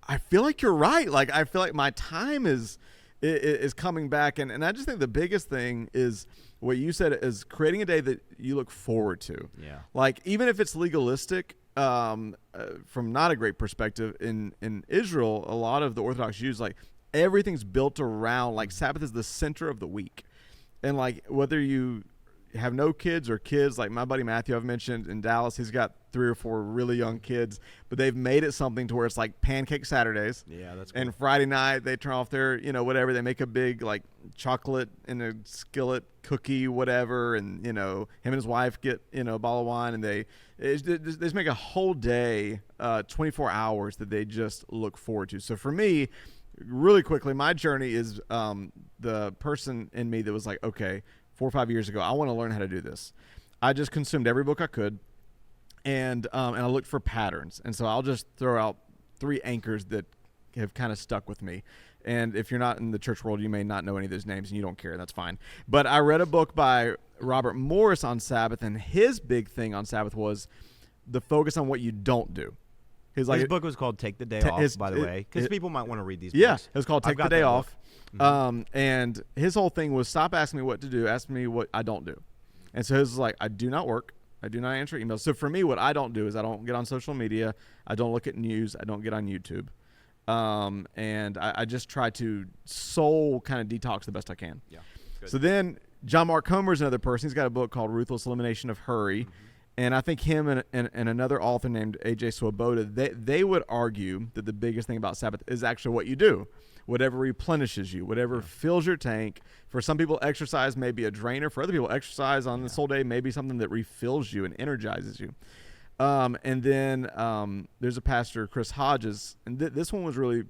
I feel like you're right. Like, I feel like my time is coming back. And I just think the biggest thing is what you said, is creating a day that you look forward to. Yeah. Like, even if it's legalistic, from not a great perspective, in Israel, a lot of the Orthodox Jews, like, everything's built around, like, Sabbath is the center of the week. And, like, whether you have no kids or kids, like my buddy Matthew I've mentioned in Dallas, he's got 3 or 4 really young kids, but they've made it something to where it's like pancake Saturdays. Yeah, that's cool. And Friday night they turn off their, whatever, they make a big like chocolate in a skillet cookie, whatever, and him and his wife get a bottle of wine, and they just make a whole day, 24 hours that they just look forward to. So for me, really quickly, my journey is the person in me that was like, okay, 4 or 5 years ago, I want to learn how to do this. I just consumed every book I could, and I looked for patterns. And so I'll just throw out 3 anchors that have kind of stuck with me. And if you're not in the church world, you may not know any of those names, and you don't care. That's fine. But I read a book by Robert Morris on Sabbath, and his big thing on Sabbath was the focus on what you don't do. His book was called Take the Day Off, by the way, because people might want to read these books. Yeah, it was called Take the Day Off. Mm-hmm. And his whole thing was, stop asking me what to do, ask me what I don't do. And so his was like, I do not work. I do not answer emails. So for me, what I don't do is I don't get on social media. I don't look at news. I don't get on YouTube. And I just try to soul kind of detox the best I can. Yeah. Good. So then John Mark Comer is another person. He's got a book called Ruthless Elimination of Hurry. Mm-hmm. And I think him and another author named A.J. Swoboda, they would argue that the biggest thing about Sabbath is actually what you do. Whatever replenishes you, whatever fills your tank. For some people, exercise may be a drainer. For other people, exercise on this whole day may be something that refills you and energizes you. And then there's a pastor, Chris Hodges, and this one was really,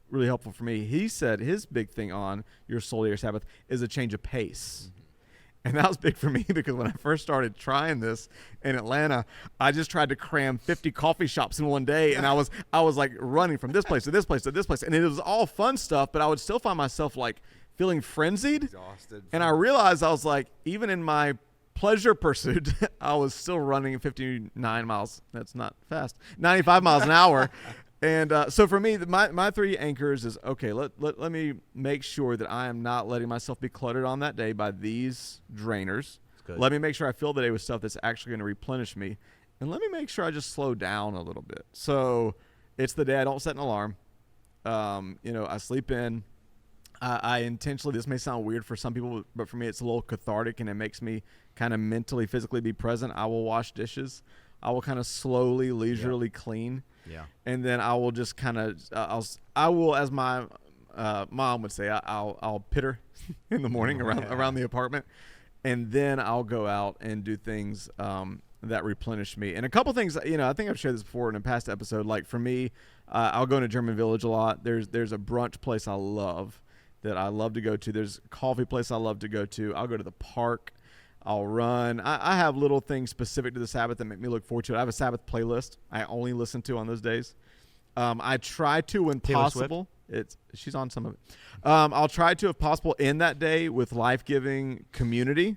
really helpful for me. He said his big thing on your soul day or Sabbath is a change of pace. Mm-hmm. And that was big for me because when I first started trying this in Atlanta, I just tried to cram 50 coffee shops in one day, and I was like running from this place to this place to this place, and it was all fun stuff, but I would still find myself like feeling frenzied, exhausted. And I realized I was like, even in my pleasure pursuit, I was still running 59 miles. That's not fast. 95 miles an hour. And so for me, my 3 anchors is, okay, let me make sure that I am not letting myself be cluttered on that day by these drainers. Let me make sure I fill the day with stuff that's actually going to replenish me. And let me make sure I just slow down a little bit. So it's the day I don't set an alarm. I sleep in. I intentionally, this may sound weird for some people, but for me it's a little cathartic, and it makes me kind of mentally, physically be present. I will wash dishes. I will kind of slowly, leisurely clean. Yeah. And then I will just kind of, I will, as my mom would say, I'll pitter in the morning around the apartment, and then I'll go out and do things that replenish me. And a couple things, I think I've shared this before in a past episode. Like for me, I'll go to German Village a lot. There's a brunch place I love to go to. There's a coffee place I love to go to. I'll go to the park. I'll run. I have little things specific to the Sabbath that make me look forward to it. I have a Sabbath playlist I only listen to on those days. I try to, when Taylor possible. She's on some of it. I'll try to, if possible, end that day with life-giving community.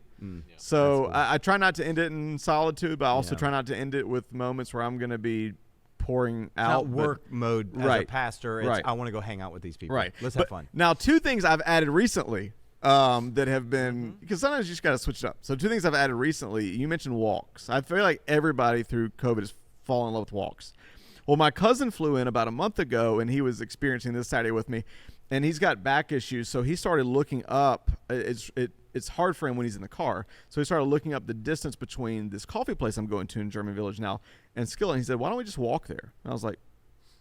So cool. I try not to end it in solitude, but I also try not to end it with moments where I'm going to be pouring out. Not work mode as a pastor. It's, I want to go hang out with these people. Right. Let's have fun. Now, 2 things I've added recently that have been, because sometimes you just got to switch it up. So 2 things I've added recently. You mentioned walks. I feel like everybody through COVID has fallen in love with walks. Well, my cousin flew in about a month ago, and he was experiencing this Saturday with me, and he's got back issues, so he started looking up. It's hard for him when he's in the car, so he started looking up the distance between this coffee place I'm going to in German Village now and Skillet. He said, why don't we just walk there? And I was like,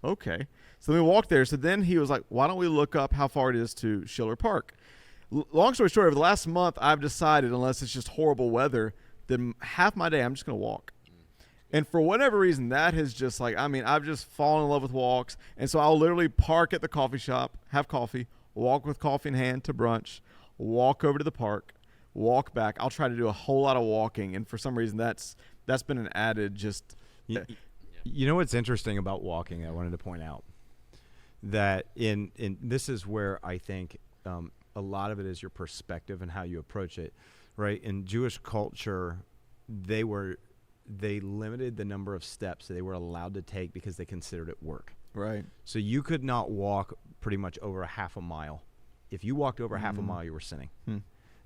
okay. So then we walked there. So then he was like, why don't we look up how far it is to Schiller Park? Long story short, over the last month, I've decided, unless it's just horrible weather, that half my day I'm just going to walk. And for whatever reason, that has just like, I mean, I've just fallen in love with walks. And so I'll literally park at the coffee shop, have coffee, walk with coffee in hand to brunch, walk over to the park, walk back. I'll try to do a whole lot of walking. And for some reason, that's been an added just. You know what's interesting about walking, I wanted to point out that in this is where I think a lot of it is your perspective and how you approach it, right? In Jewish culture, they limited the number of steps that they were allowed to take because they considered it work. Right. So you could not walk pretty much over a half a mile. If you walked over half a mile, you were sinning.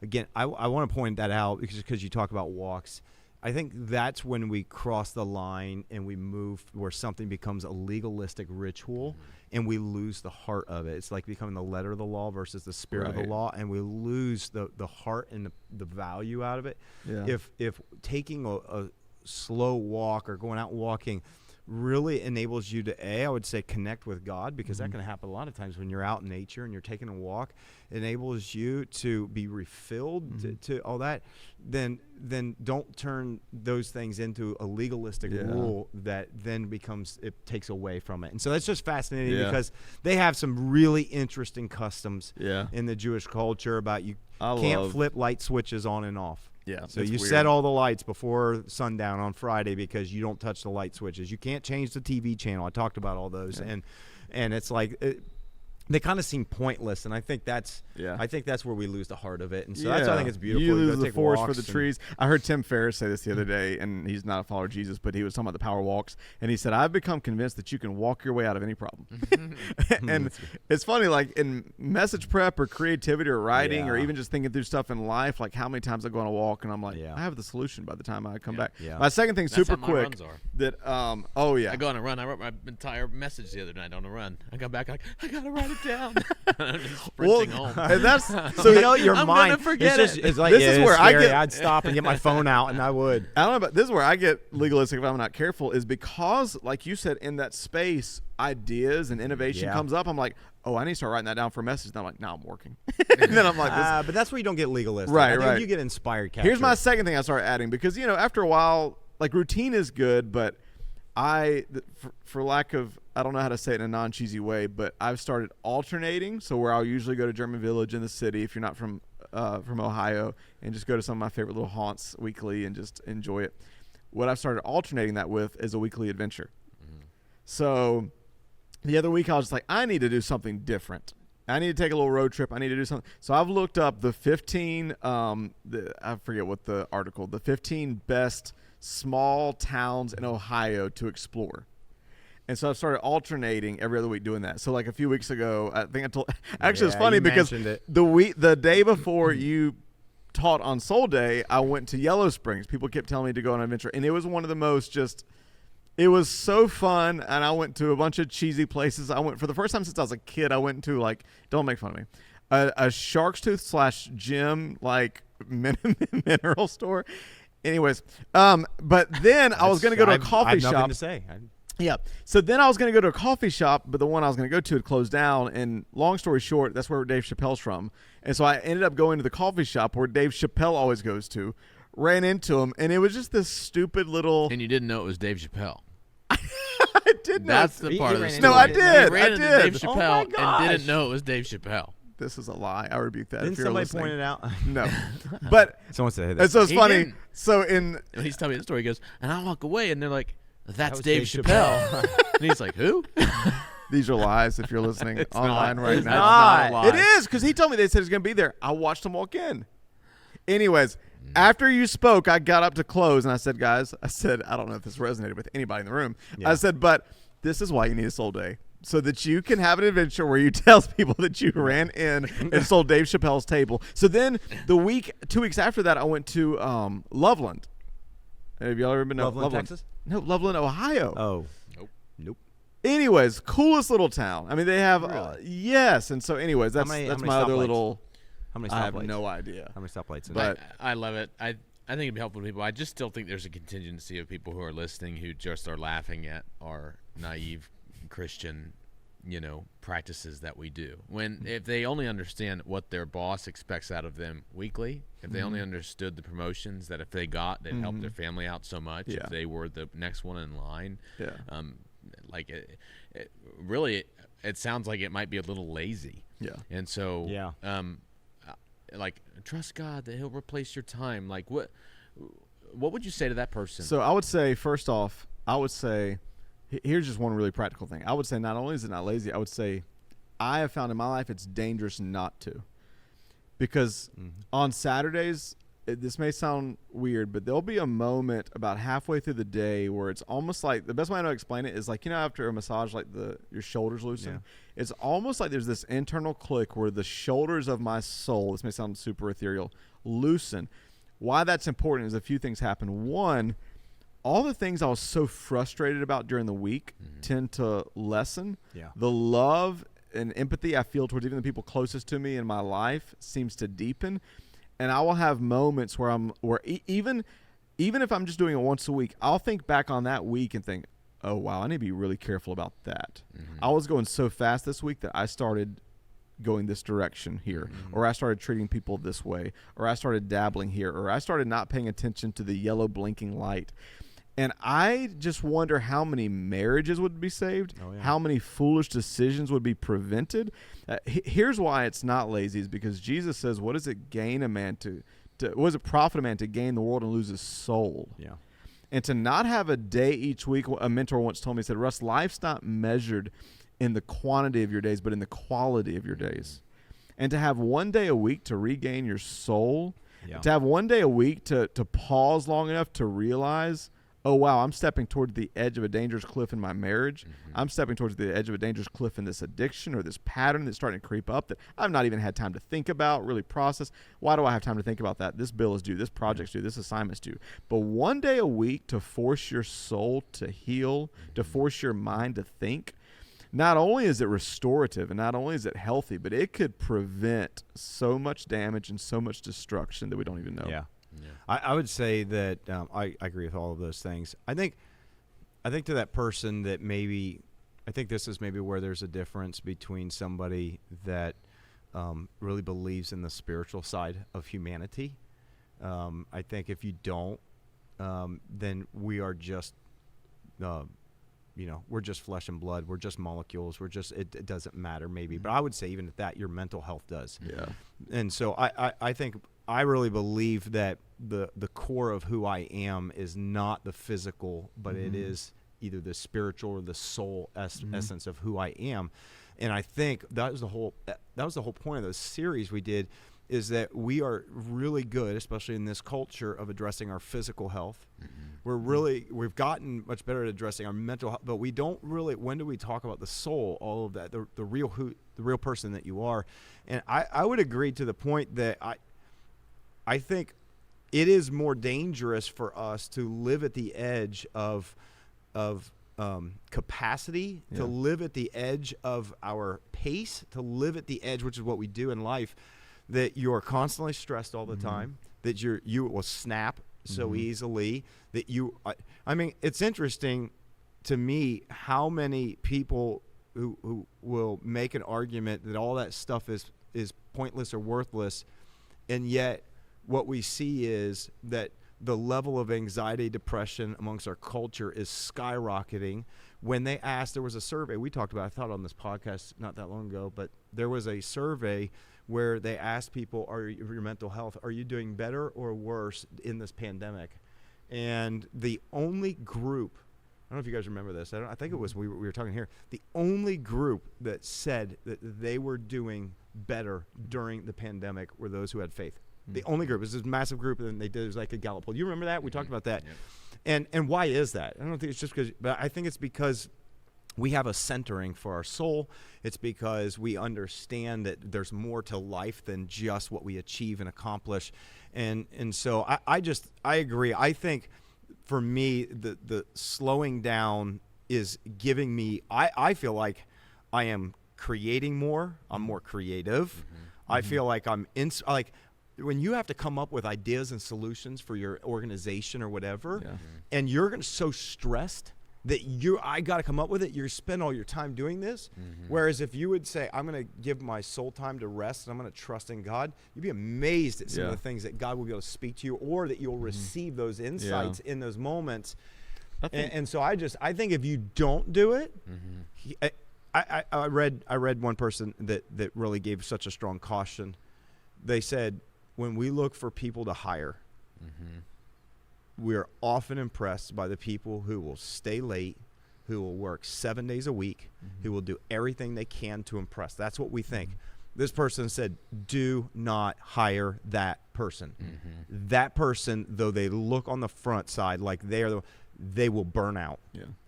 Again, I want to point that out because you talk about walks. I think that's when we cross the line and we move where something becomes a legalistic ritual and we lose the heart of it. It's like becoming the letter of the law versus the spirit of the law, and we lose the heart and the value out of it. Yeah. If taking a slow walk or going out walking really enables you to, I would say, connect with God, because that can happen a lot of times when you're out in nature and you're taking a walk. It enables you to be refilled to all that. Then don't turn those things into a legalistic rule that then it takes away from it. And so that's just fascinating because they have some really interesting customs in the Jewish culture about you can't flip light switches on and off. Yeah. So you set all the lights before sundown on Friday because you don't touch the light switches. You can't change the TV channel. I talked about all those, and it's like they kind of seem pointless, and I think that's where we lose the heart of it. And so that's why I think it's beautiful. You go lose the take forest for walks the trees. I heard Tim Ferriss say this the other day, and he's not a follower of Jesus, but he was talking about the power walks, and he said, "I've become convinced that you can walk your way out of any problem." And it's funny, like in message prep or creativity or writing or even just thinking through stuff in life, like how many times I go on a walk and I'm like, I have the solution by the time I come back. My second thing, super quick, that I go on a run. I wrote my entire message the other night on a run. I got back, like, I gotta write it down. I'm just sprinting home. And that's so your I'm mind. gonna forget It's like, this is where I'd stop and get my phone out, and I would. I don't know, but this is where I get legalistic if I'm not careful, is because, like you said, in that space, ideas and innovation comes up. I'm like, oh, I need to start writing that down for a message. And I'm like, no, I'm working. And then I'm like, but that's where you don't get legalistic. Right, I think you get inspired capture. Here's my second thing I started adding, because, after a while, like, routine is good, but for lack of, I don't know how to say it in a non-cheesy way, but I've started alternating. So where I'll usually go to German Village in the city, if you're not from Ohio, and just go to some of my favorite little haunts weekly and just enjoy it. What I've started alternating that with is a weekly adventure. So the other week I was just like, I need to do something different. I need to take a little road trip. I need to do something. So I've looked up the 15, I forget what the 15 best small towns in Ohio to explore. And so I've started alternating every other week doing that. So like a few weeks ago, I think I told, actually it's funny because the day before you taught on Soul Day, I went to Yellow Springs. People kept telling me to go on an adventure, and it was one of the most it was so fun. And I went to a bunch of cheesy places. I went for the first time since I was a kid. I went to, like, don't make fun of me, a Shark's Tooth / gym, like, mineral store. Anyways, but then I was going to go to a coffee shop. Nothing to say. Yeah. So then I was going to go to a coffee shop, but the one I was going to go to had closed down. And long story short, that's where Dave Chapelle's from. And so I ended up going to the coffee shop where Dave Chapelle always goes to, ran into him, and it was just this stupid little. And you didn't know it was Dave Chapelle. I did know. That's the part of the story. No, I did. He ran into Dave Chapelle and didn't know it was Dave Chapelle. This is a lie. I rebuke that. Didn't if you're somebody listening. point it out? No. But someone said and so it's He funny. didn't. So He's telling me the story. He goes, and I walk away, and they're like, that's Dave Chapelle. And he's like, who? These are lies if you're listening online right It's now. not a lie. It is, because he told me they said he was going to be there. I watched him walk in. Anyways, after you spoke, I got up to close, and I said, guys, I don't know if this resonated with anybody in the room. Yeah. I said, but this is why you need a Soul Day, so that you can have an adventure where you tell people that you ran in and sold Dave Chappelle's table. So then 2 weeks after that, I went to Loveland. Have y'all ever been to Loveland, Texas? No, Loveland, Ohio. Oh. Nope. Anyways, coolest little town. I mean, they have really? and so anyways, that's many my other little. How many stoplights? I have no idea. How many stoplights? But I love it. I think it'd be helpful to people. I just still think there's a contingency of people who are listening who just are laughing at our naive Christian practices that we do. If they only understand what their boss expects out of them weekly, if they only understood the promotions that if they got, they'd help their family out so much, if they were the next one in line, like it really, it sounds like it might be a little lazy. Yeah. And so, like, trust God that He'll replace your time. Like, what would you say to that person? So I would say, first off, here's just one really practical thing. I would say not only is it not lazy, I would say I have found in my life it's dangerous not to. Because on Saturdays, this may sound weird, but there'll be a moment about halfway through the day where it's almost like, the best way I know to explain it is like, after a massage, like your shoulders loosen. Yeah. It's almost like there's this internal click where the shoulders of my soul, this may sound super ethereal, loosen. Why that's important is a few things happen. One, all the things I was so frustrated about during the week tend to lessen. Yeah. The love and empathy I feel towards even the people closest to me in my life seems to deepen. And I will have moments where even if I'm just doing it once a week, I'll think back on that week and think, oh, wow, I need to be really careful about that. I was going so fast this week that I started going this direction here, or I started treating people this way, or I started dabbling here, or I started not paying attention to the yellow blinking light. And I just wonder how many marriages would be saved, how many foolish decisions would be prevented. Here's why it's not lazy, is because Jesus says, what does it gain a man what does it profit a man to gain the world and lose his soul? Yeah. And to not have a day each week, a mentor once told me, he said, Russ, life's not measured in the quantity of your days, but in the quality of your days. And to have one day a week to regain your soul, to have one day a week to pause long enough to realize, oh, wow, I'm stepping toward the edge of a dangerous cliff in my marriage. I'm stepping towards the edge of a dangerous cliff in this addiction or this pattern that's starting to creep up that I've not even had time to think about, really process. Why do I have time to think about that? This bill is due. This project's due. This assignment's due. But one day a week to force your soul to heal, to force your mind to think, not only is it restorative and not only is it healthy, but it could prevent so much damage and so much destruction that we don't even know. Yeah. I would say that I agree with all of those things. I think to that person that I think this is maybe where there's a difference between somebody that really believes in the spiritual side of humanity. I think if you don't, then we are just, we're just flesh and blood. We're just molecules. It doesn't matter maybe. But I would say even at that, your mental health does. Yeah. And so I think I really believe that the core of who I am is not the physical, but it is either the spiritual or the soul essence of who I am. And I think that was the whole point of the series we did, is that we are really good, especially in this culture, of addressing our physical health. We've gotten much better at addressing our mental health, but we don't really, when do we talk about the soul, all of that, the real person that you are? And I would agree to the point that I think it is more dangerous for us to live at the edge of capacity, to live at the edge of our pace, to live at the edge, which is what we do in life, that you are constantly stressed all the time, that you will snap so easily, that I mean, it's interesting to me how many people who will make an argument that all that stuff is pointless or worthless, and yet what we see is that the level of anxiety, depression amongst our culture is skyrocketing. When they asked, there was a survey we talked about, I thought on this podcast not that long ago, but there was a survey where they asked people, your mental health, are you doing better or worse in this pandemic? And the only group, I don't know if you guys remember this, I think it was, we were talking here, the only group that said that they were doing better during the pandemic were those who had faith. The only group. It was this massive group, and it was like a Gallup poll. You remember that? We talked about that. Yep. And why is that? I don't think it's just because, but I think it's because we have a centering for our soul. It's because we understand that there's more to life than just what we achieve and accomplish. And so I agree. I think for me, the slowing down is giving me, I feel like I am creating more. I'm more creative. I feel like I'm when you have to come up with ideas and solutions for your organization or whatever, and you're so stressed that I got to come up with it. You spend all your time doing this. Whereas if you would say, I'm going to give my soul time to rest and I'm going to trust in God, you'd be amazed at some of the things that God will be able to speak to you, or that you'll receive those insights in those moments. And so I think if you don't do it, I read one person that really gave such a strong caution. They said, when we look for people to hire, we're often impressed by the people who will stay late, who will work 7 days a week, who will do everything they can to impress. That's what we think. This person said, do not hire that person. That person, though they look on the front side like they will burn out,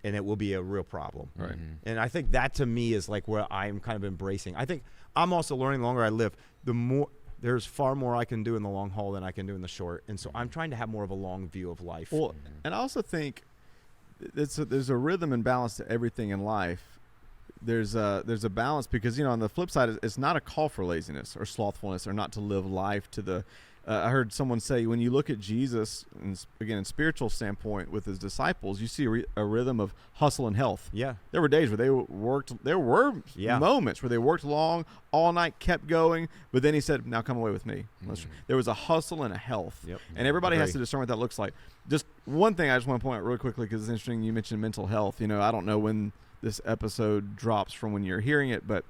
and it will be a real problem. Right. And I think that to me is like where I'm kind of embracing. I think I'm also learning the longer I live, the more there's far more I can do in the long haul than I can do in the short. And so I'm trying to have more of a long view of life. Well, and I also think there's a rhythm and balance to everything in life. There's a balance, because, on the flip side, it's not a call for laziness or slothfulness or not to live life to the I heard someone say, when you look at Jesus, and again, in spiritual standpoint with his disciples, you see a rhythm of hustle and health. Yeah. There were days where they worked. There were moments where they worked long, all night, kept going. But then he said, now come away with me. There was a hustle and a health. Yep. And everybody has to discern what that looks like. Just one thing I just want to point out really quickly, because it's interesting you mentioned mental health. I don't know when this episode drops from when you're hearing it, but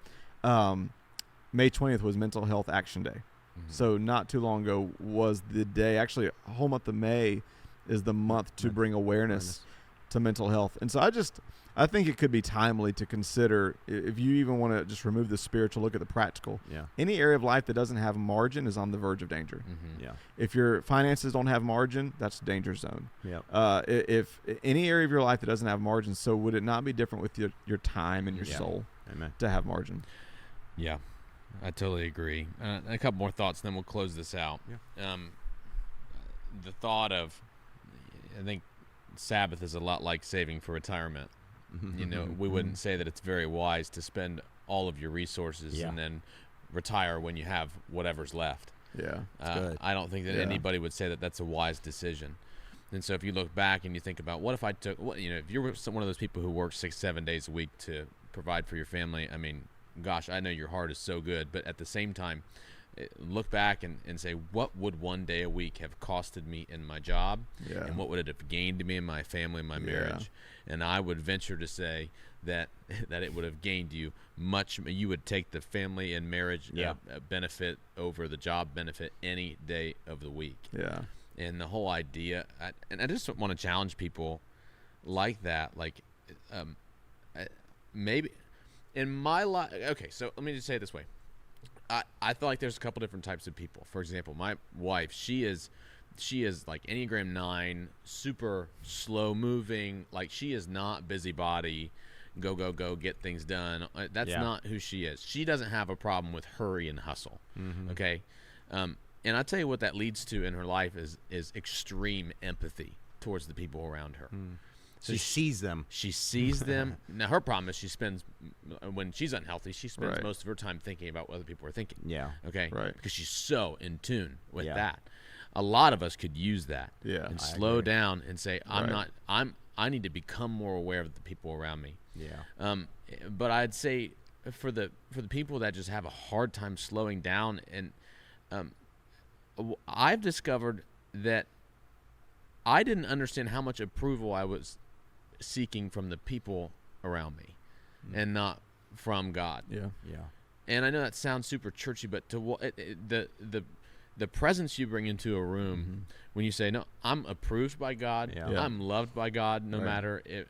May 20th was Mental Health Action Day. So not too long ago was the day. Actually, a whole month of May is the month to bring awareness to mental health. And so I think it could be timely to consider, if you even want to just remove the spiritual, look at the practical. Yeah. Any area of life that doesn't have margin is on the verge of danger. Yeah. If your finances don't have margin, that's danger zone. Yeah. If any area of your life that doesn't have margin, so would it not be different with your time and your soul to have margin? Yeah. I totally agree. A couple more thoughts, then we'll close this out. Yeah. The thought of, I think Sabbath is a lot like saving for retirement. We wouldn't say that it's very wise to spend all of your resources and then retire when you have whatever's left. Yeah, good. I don't think that anybody would say that that's a wise decision. And so if you look back and you think about, what if I took, if you're one of those people who works 6-7 days a week to provide for your family, I mean, gosh, I know your heart is so good, but at the same time, look back and say, what would one day a week have costed me in my job, and what would it have gained me in my family, my marriage? And I would venture to say that it would have gained you much. You would take the family and marriage benefit over the job benefit any day of the week. Yeah. And the whole idea, and I just want to challenge people like that, maybe in my life. Okay, so let me just say it this way. I feel like there's a couple different types of people. For example, my wife, she is like Enneagram 9, super slow moving. Like, she is not busybody, go, get things done. That's not who she is. She doesn't have a problem with hurry and hustle. Okay. And I'll tell you what that leads to in her life is extreme empathy towards the people around her. So she sees them. She sees them. Now, her problem is when she's unhealthy, she spends most of her time thinking about what other people are thinking. Yeah. Okay? Right. Because she's so in tune with that. A lot of us could use that and slow down and say, I need to become more aware of the people around me. Yeah. But I'd say for the people that just have a hard time slowing down, and I've discovered that I didn't understand how much approval I was seeking from the people around me and not from God. Yeah. Yeah. And I know that sounds super churchy, but the presence you bring into a room when you say, no, I'm approved by God, I'm loved by God, no matter if,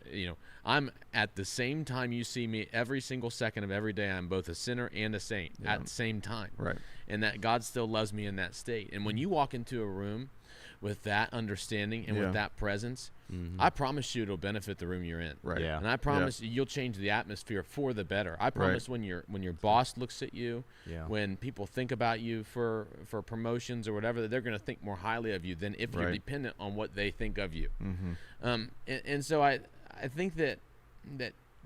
I'm at the same time you see me every single second of every day, I'm both a sinner and a saint at the same time. Right. And that God still loves me in that state. And when you walk into a room with that understanding and with that presence, I promise you it'll benefit the room you're in. Right. Yeah. And I promise you'll change the atmosphere for the better. I promise when your boss looks at you, when people think about you for promotions or whatever, that they're going to think more highly of you than if you're dependent on what they think of you. And so I think that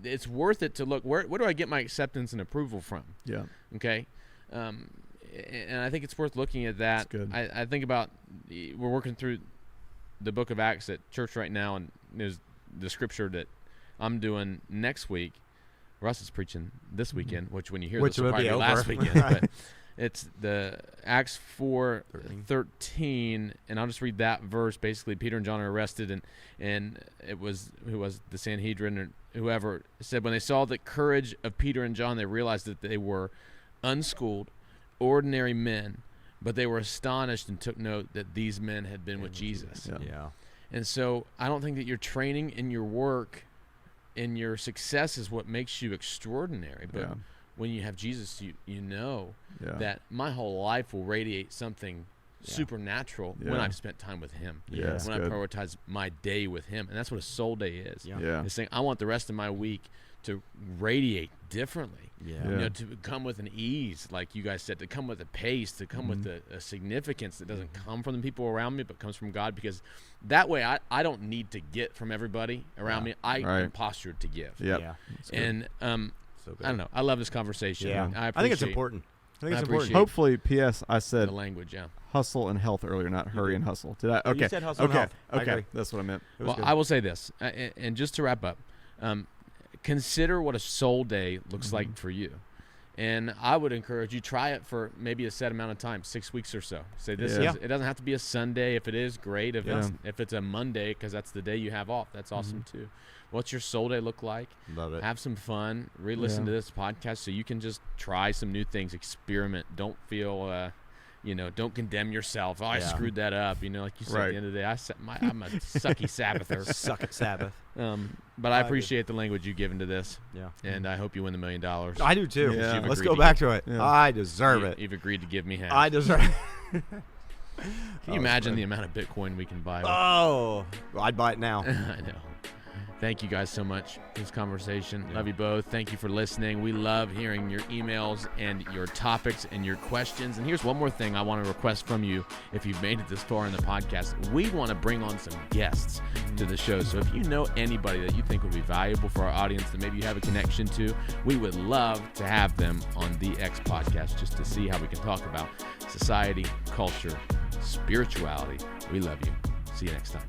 it's worth it to look, where do I get my acceptance and approval from? Yeah. Okay. And I think it's worth looking at that. That's good. I think about, we're working through the book of Acts at church right now, and there's the scripture that I'm doing next week. Russ is preaching this weekend, which when you hear Which this will will probably be be last over. weekend. But it's the Acts 4:13, and I'll just read that verse. Basically, Peter and John are arrested, and it was the Sanhedrin or whoever said when they saw the courage of Peter and John, they realized that they were unschooled, ordinary men, but they were astonished and took note that these men had been with Jesus. Yeah. And so I don't think that your training in your work and your success is what makes you extraordinary. But when you have Jesus, you know that my whole life will radiate something supernatural when I've spent time with him. Yeah. When I prioritize my day with him. And that's what a soul day is. Yeah. It's saying I want the rest of my week to radiate differently. Yeah. You know, to come with an ease, like you guys said, to come with a pace, to come with a significance that doesn't come from the people around me, but comes from God, because that way I don't need to get from everybody around me. I am postured to give. Yeah. And So good. I don't know. I love this conversation. Yeah. I think it's important. I think it's important. Hopefully, P.S. I said the language, hustle and health earlier, not hurry and hustle. Did I? Okay. You said hustle and health. I Okay. agree. That's what I meant. Well, I will say this, and just to wrap up, consider what a soul day looks like for you. And I would encourage you, try it for maybe a set amount of time, 6 weeks or so. Say this is, it doesn't have to be a Sunday. If it is, great. If it's a Monday, because that's the day you have off, that's awesome too. What's your soul day look like? Love it. Have some fun. Re-listen to this podcast so you can just try some new things, experiment. Don't feel don't condemn yourself. Oh, I screwed that up. You know, like you said, at the end of the day, I'm a sucky Sabbather. Suck at Sabbath. But I appreciate the language you've given to this. Yeah. And I hope you win the $1 million. I do too. Yeah. Let's go back to it. Yeah. I deserve it. You've agreed to give me half. I deserve it. Can you imagine the amount of Bitcoin we can buy? Oh, I'd buy it now. I know. Thank you guys so much for this conversation. Love you both. Thank you for listening. We love hearing your emails and your topics and your questions. And here's one more thing I want to request from you if you've made it this far in the podcast. We want to bring on some guests to the show. So if you know anybody that you think would be valuable for our audience that maybe you have a connection to, we would love to have them on the X podcast just to see how we can talk about society, culture, spirituality. We love you. See you next time.